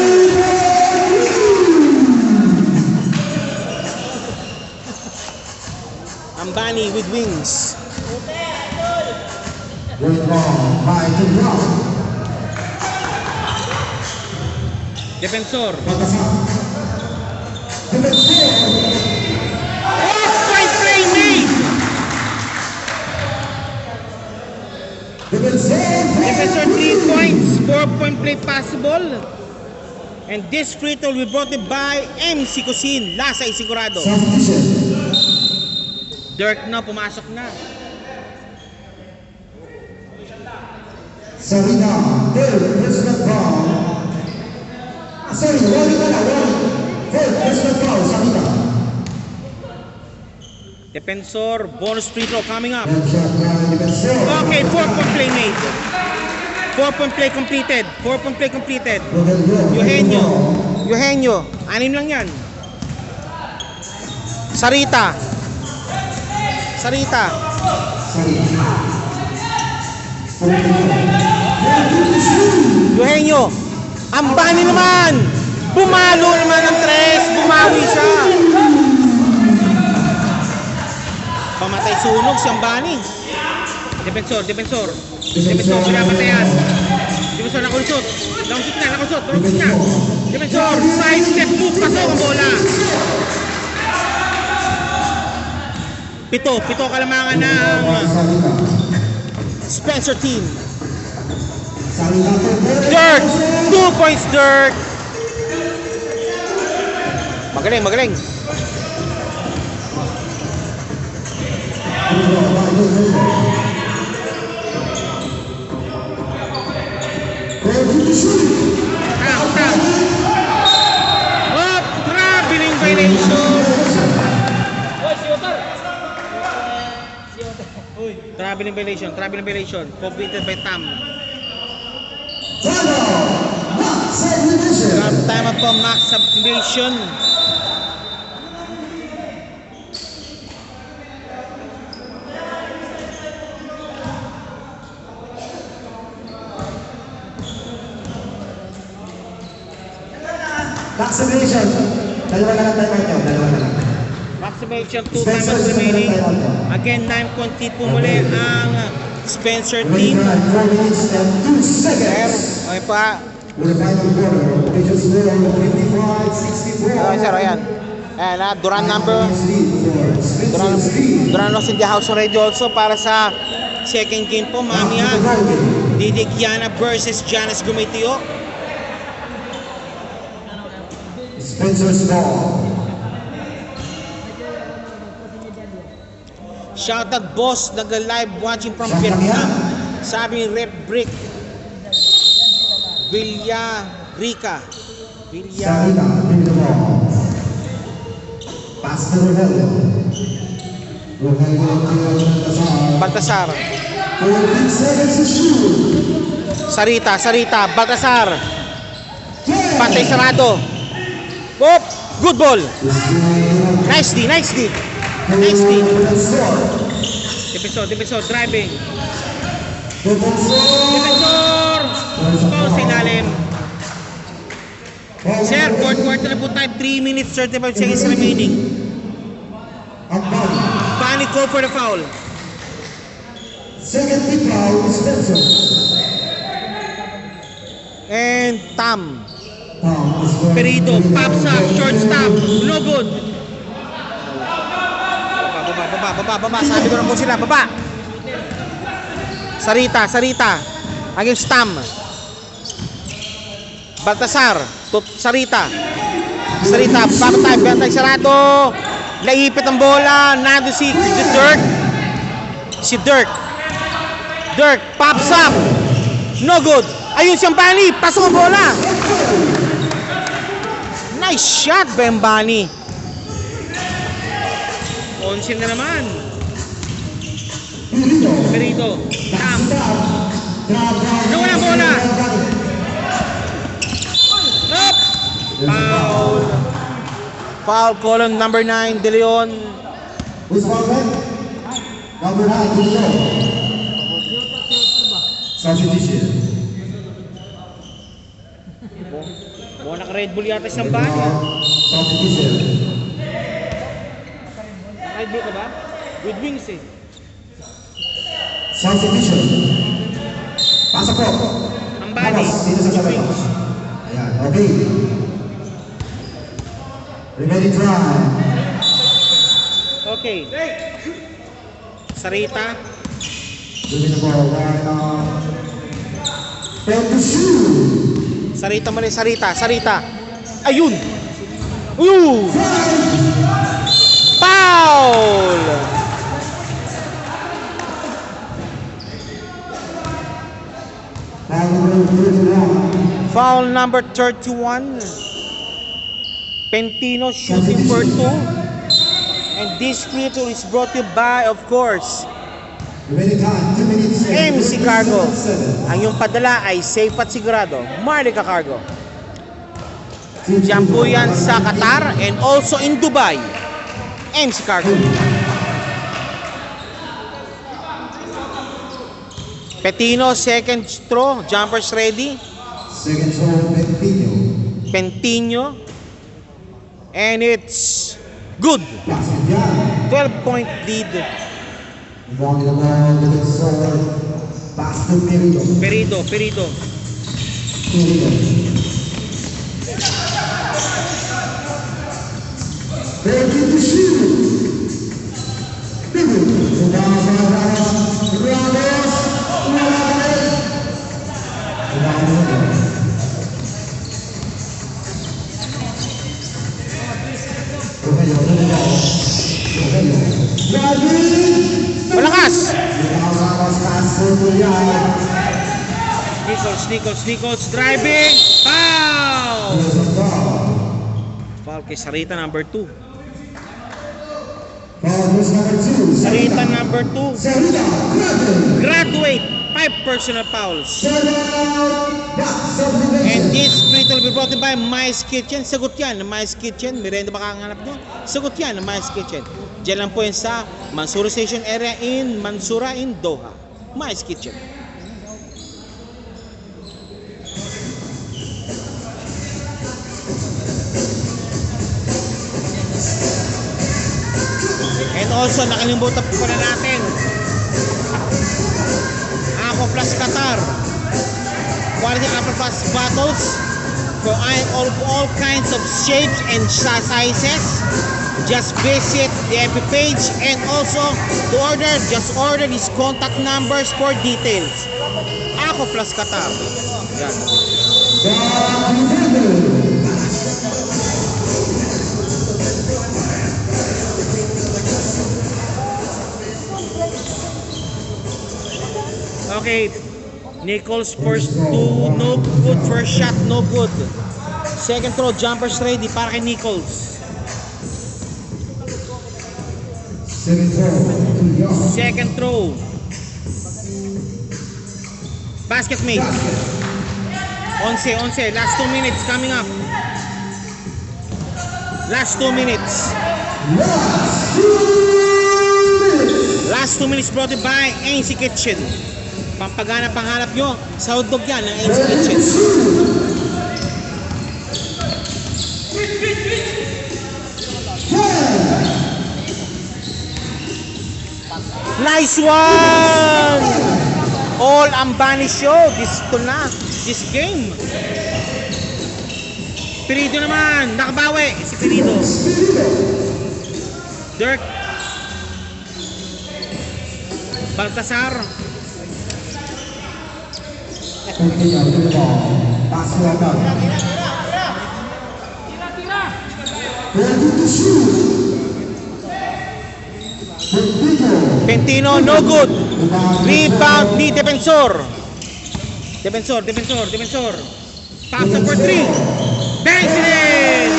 Ambani with wings. Defensor. Off-point play made! Defensor 3 points, 4-point play possible. And this free throw will be brought in by MC Cusin. Lasa Isigurado. Dirk na, pumasok na. Sarina, third personal foul. Sorry, third personal foul, Sarina. Defensor, bonus free throw coming up. That shot by Defensor. Okay, 4-point play made. 4-point play completed. 4-point play completed. Eugenio. 6 lang yan. Sarita. Eugenio. Ambani naman. Bumalo naman ng 3. Bumawi siya. Pamatay sunog si Ambani. Defensor, pinapatayan. Defensor, nakulusot na. Defensor, side step move, pasok ang bola. Pito kalamangan ng Spencer team. Dirk, 2 points Dirk. Magaling. Oh, traveling violation. Traveling violation. Completed by Tam. Time up for max submission. Vaccination. Dalawa na lang tayo nyo. Maximation 2 times remaining. Again, 9-point po muli ang Spencer team. 4 minutes and 2 seconds. Okay pa. With the final quarter, official score 55-64. Sir, ayan. Ayan, Duran number. Duran was in the house already also para sa second game po. Mamaya, DJ Giana versus Giannis Gumitio. Spencer's ball. Shoutout boss, nag-live watching from Vietnam. Sabi ni Rep Brick. Villarica. Sarina, bring the ball. Pass to Rogelio. Baltasar. 14 seconds to shoot. Sarita, Baltasar. Pantay sarado. Pop, good ball. Nice D. Defensor, driving. Defensor! Foul sa ilalim. Sir, fourth quarter na po tayo. 3 minutes, 35 seconds remaining. Panic call for the foul. Second big foul is Spencer. And Tam. Perito, pops up, short stop. No good. baba. Sabi ko na po sila, baba. Sarita. Against Tam. Baltasar. Sarita, bantay sarado. Naipit ang bola. Nando si Dirk. Dirk pops up. No good. Ayun si Ambani. Pasok ang bola. Nice shot, Bembani. 11 na naman. Perito. Tam. Nawala ang bola. Up. Foul call on number 9, De Leon. Who's foul man? Number 9, De Leon. Substitution. Mo naka-Red Bull yata si Ambani. Substitution. Red Bull ka ba? With wings eh. Substitution. Pasok po. Ambani. Dito sa sabi ko. Ayan, okay. Remaining time. Okay. Sarita. Moving the ball right on. And to shoot. Sarita. Ayun. Foul. Foul number 31. Pentino shooting for 2. And this free throw is brought to you by, of course, Remaining time, 2 minutes. MC Cargo. Ang iyong padala ay safe at sigurado. Marlica Cargo. Diyan po yan sa Qatar and also in Dubai. MC Cargo. Petino, second throw. Jumpers ready. Second throw, Pentino. And it's good. Basket yan. 12-point lead. Running the ball with the sword. Pass to Perito. Perito. Ready to shoot. Malakas! Nichols driving. Foul! Foul kay Sarita number 2. Sarita number 2. Graduate. 5 personal fouls. And this free throw will be brought to you by Mice Kitchen. Sagot yan ng Mice Kitchen. Merenda ba kakanganap nyo? Sagot yan ng Mice Kitchen. Diyan lang po yan sa Mansoura Station area in Mansoura in Doha. Mice Kitchen. And also, nakalimutan po pala natin Ako Plus Qatar. Quality Apple Plus bottles for all kinds of shapes and sizes. Just visit the FB page, and also to order, just order these contact numbers for details. Ako Plus Qatar. Yan. Okay, Nichols first two, no good. First shot, no good. Second throw, jumpers ready para kay Nichols. Second throw. Basket made. 11, last 2 minutes coming up. Last 2 minutes. Last 2 minutes brought to you by ANC Kitchen. Pampagana panghanap nyo sa hotdog yan ng ANC Kitchen. Nice one! All Ambani show. This game. Perito naman. Nakabawi si Perito. Dirk. Baltasar. Coutinho with the ball. Pass to Ronaldo. Ready to shoot. Coutinho. Pentino, no good. Rebound ni Defensor. Defensor. Pass up for 3. Banks it in.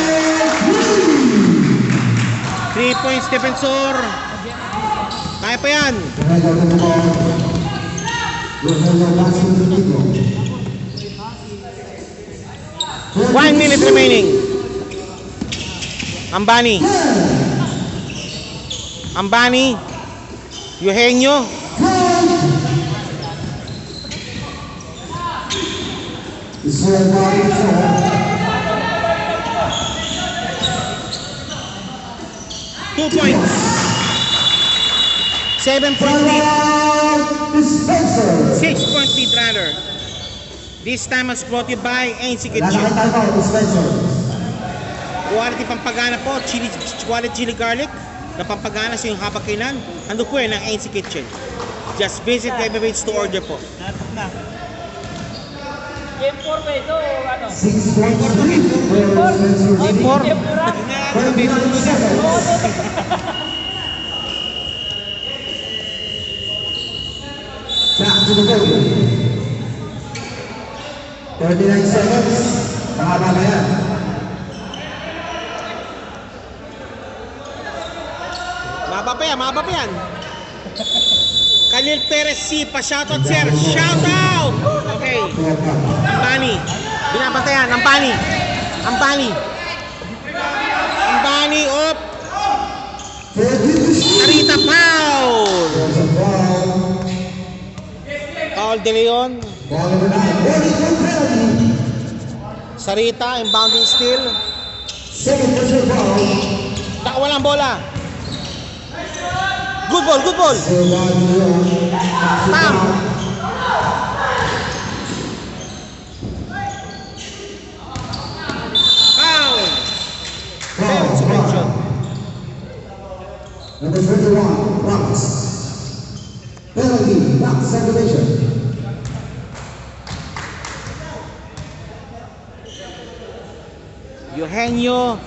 3 points, Defensor. Kaya pa yan. Ronaldo with the ball. Ronaldo pass to Coutinho. 1 minute remaining. Ambani. Eugenio. This is where ball is on. 2 points. 7-point lead. Dispenser. 6-point lead rather. This time was brought to you by ANC Kitchen. Timeout, Dispenser. Quality pampagana po, quality chili garlic na pampagana sa yung hapakinan. Ando po yan ang ANC Kitchen. Just visit the page to order po. Game 4 ba ito? Ano? 6 points lead for Dispenser. Game 4. 29 seconds. Back to the podium. 39 seconds. Mahaba ba yan? Mahaba pa yan. Khalil Perez C, pa-shoutout sir. Shoutout! Okay. Ambani. Binabantayan. Ambani. Op. Sarita, foul. Paul De Leon. Sarita, inbounding steal. Second personal foul. Walang bola. Good ball. Tam. Foul. Failed suspension. Number 21, Ramos. Penalty, box activation. Eugenio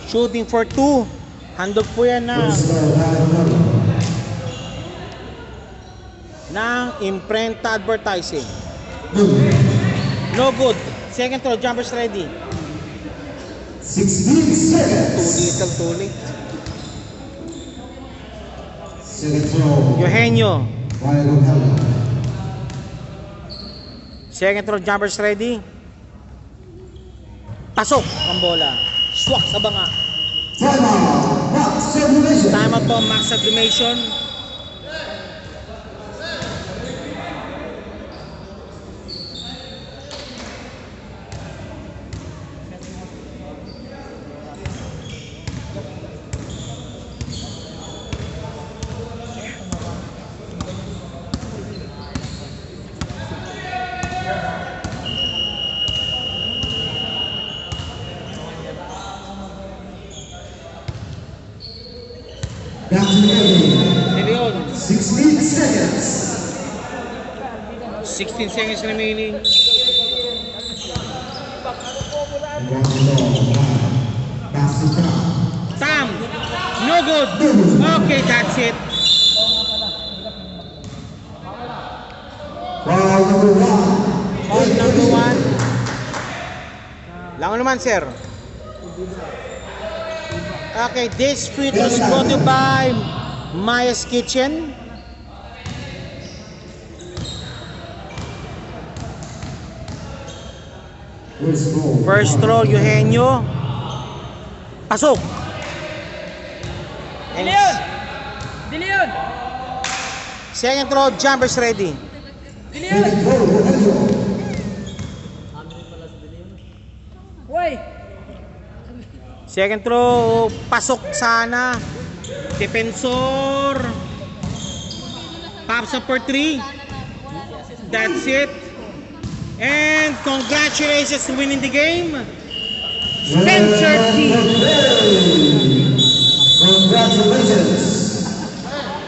shooting for 2. Handog po yan ng Imprenta Advertising. No good. Second throw, jumpers ready. 16 seconds. Too late. Second throw. Eugenio. By Ronaldo. Second throw, jumpers ready. Pasok ang bola. Swak sa banga. Timeout, box activation. Timeout po, max sublimation. Back to the game. De Leon. 16 seconds. 16 seconds remaining. Pass to Tam. Tam. No good. Okay, that's it. Foul number 1. Foul number 1. Lango naman, sir. Okay, this free throw is brought to you by Maya's Kitchen. First throw, Eugenio. Pasok. And De Leon! second throw, jumpers ready. De Leon! Uy! Second throw, pasok sana. Defensor. Pops up for 3. That's it. And congratulations to winning the game, Spencer T. Congratulations,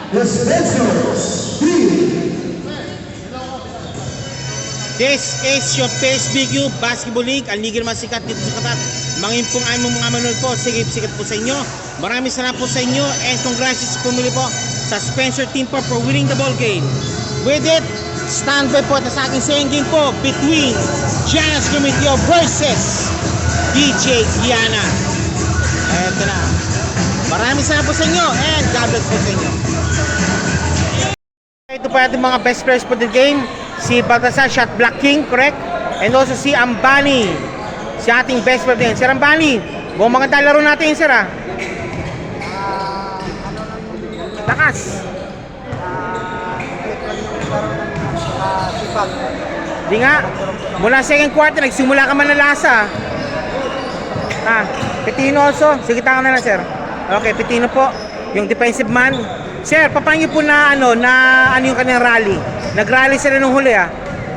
the Spencers. is your PSBQ Basketball League. Ang liga naman sikat dito sa Qatar. Mangimpong aming mga manood po. Sige, sikat po sa inyo. Maraming salamat po sa inyo. And congratulations po muli po sa Spencer team po for winning the ball game. With it, stand by po sa aking saying game po between Giannis Comitio versus DJ Gianna. Eto na. Maraming salamat po sa inyo and God bless po sa inyo. Ito po ating mga best players for the game. Si Baltasar, shot block king, correct? And also si Ambani, si ating best player din. Sir Ambani, buong mga laro natin sir ah. Lakas. Di nga, mula second quarter, nagsimula ka manalasa. Pitino also. Sige, taka na lang sir. Okay, Pitino po, yung defensive man. Sir, paano nyo po na yung kanyang rally? Nag-rally sila nung huli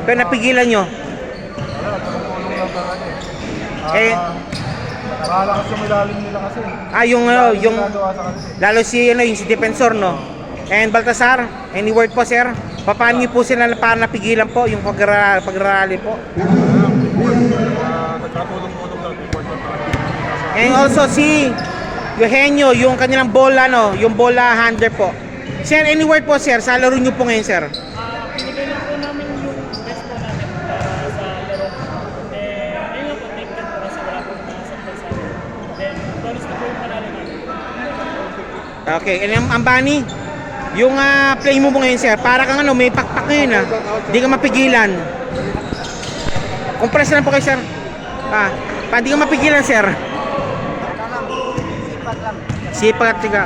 pero napigilan nyo. Akala kasi sumilalim nila kasi. Yung lalo si defensor no. And Baltasar, any word po sir? Paano nyo po sila para napigilan po yung pag-rally po? Nagkatulong-tulong lang. And also si Eugenio, yung kanilang bola yung bola handler po. Sir, any word po sir sa laro nyo po ngayon sir? Binigay lang po namin yung best po natin sa laro. Ayun lang po, take that po kasi wala po nasaktan sa amin. Then, promise na po yung panalo namin. Okay, and Ambani, yung play mo ngayon sir, para kang may pakpak ngayon hindi ka mapigilan. Compress lang po kayo sir. Hindi ka mapigilan sir. Sipag at tiga.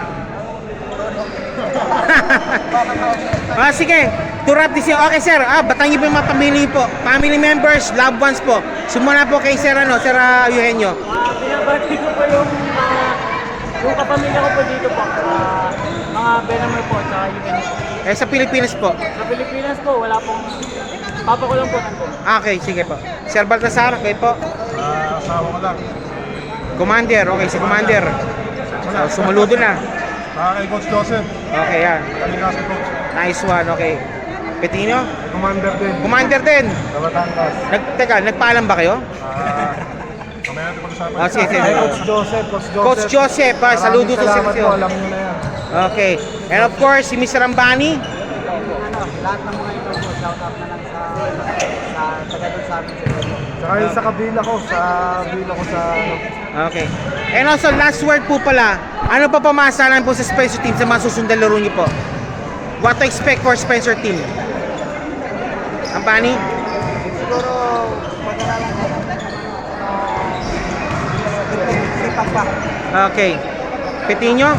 Sige, to wrap this up. Okay sir, batang niyo po yung mga family members, loved ones po. Sumuna po kay sir Sir Eugenio. Binabati ko po yung kapamilya ko po dito po. Mga Benamor po, tsaka yung Sa Pilipinas po. Sa Pilipinas po, wala pong papa ko lang po nandun. Okay, sige po. Sir Baltasar, kayo po. Asawa ko lang. Commander, okay, si Commander. Sumuludo na. Kay Coach Joseph. Okay, yan. Kami kasi Coach. Nice one, okay. Petino? Commander din. Commander din. Sa Batangas. Nagpaalam ba kayo? Kamaya natin pag-usapan. Sige. Kay Coach Joseph. Coach Joseph, saludo sa salamat seleksyon. po, alam niyo na yan. Okay. And of course, si Mr. Ambani. Lahat ng mga ito po, shout out na lang sa taga doon sa amin. Saka yung sa kabila ko, sa Okay. And also, last word po pala, ano pa pamasalan po sa Spencer team sa mga susundang laro niyo po? What to expect for Spencer team? Ambani? Siguro, pag-aralan ko sipag pa. Okay. Petino?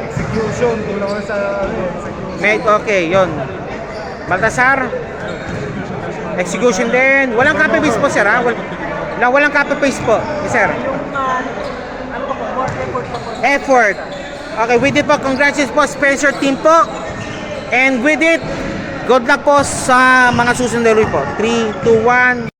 execution. Kulang ko sa execution. Okay, yon. Baltasar? Execution din. Walang copy-paste po, sir, walang copy-paste po, sir. Ano pa po, more effort pa po. Effort. Okay, with it po, congratulations po, Spencer team po. And with it, good luck po sa mga susunod na laro po. 3, 2, 1.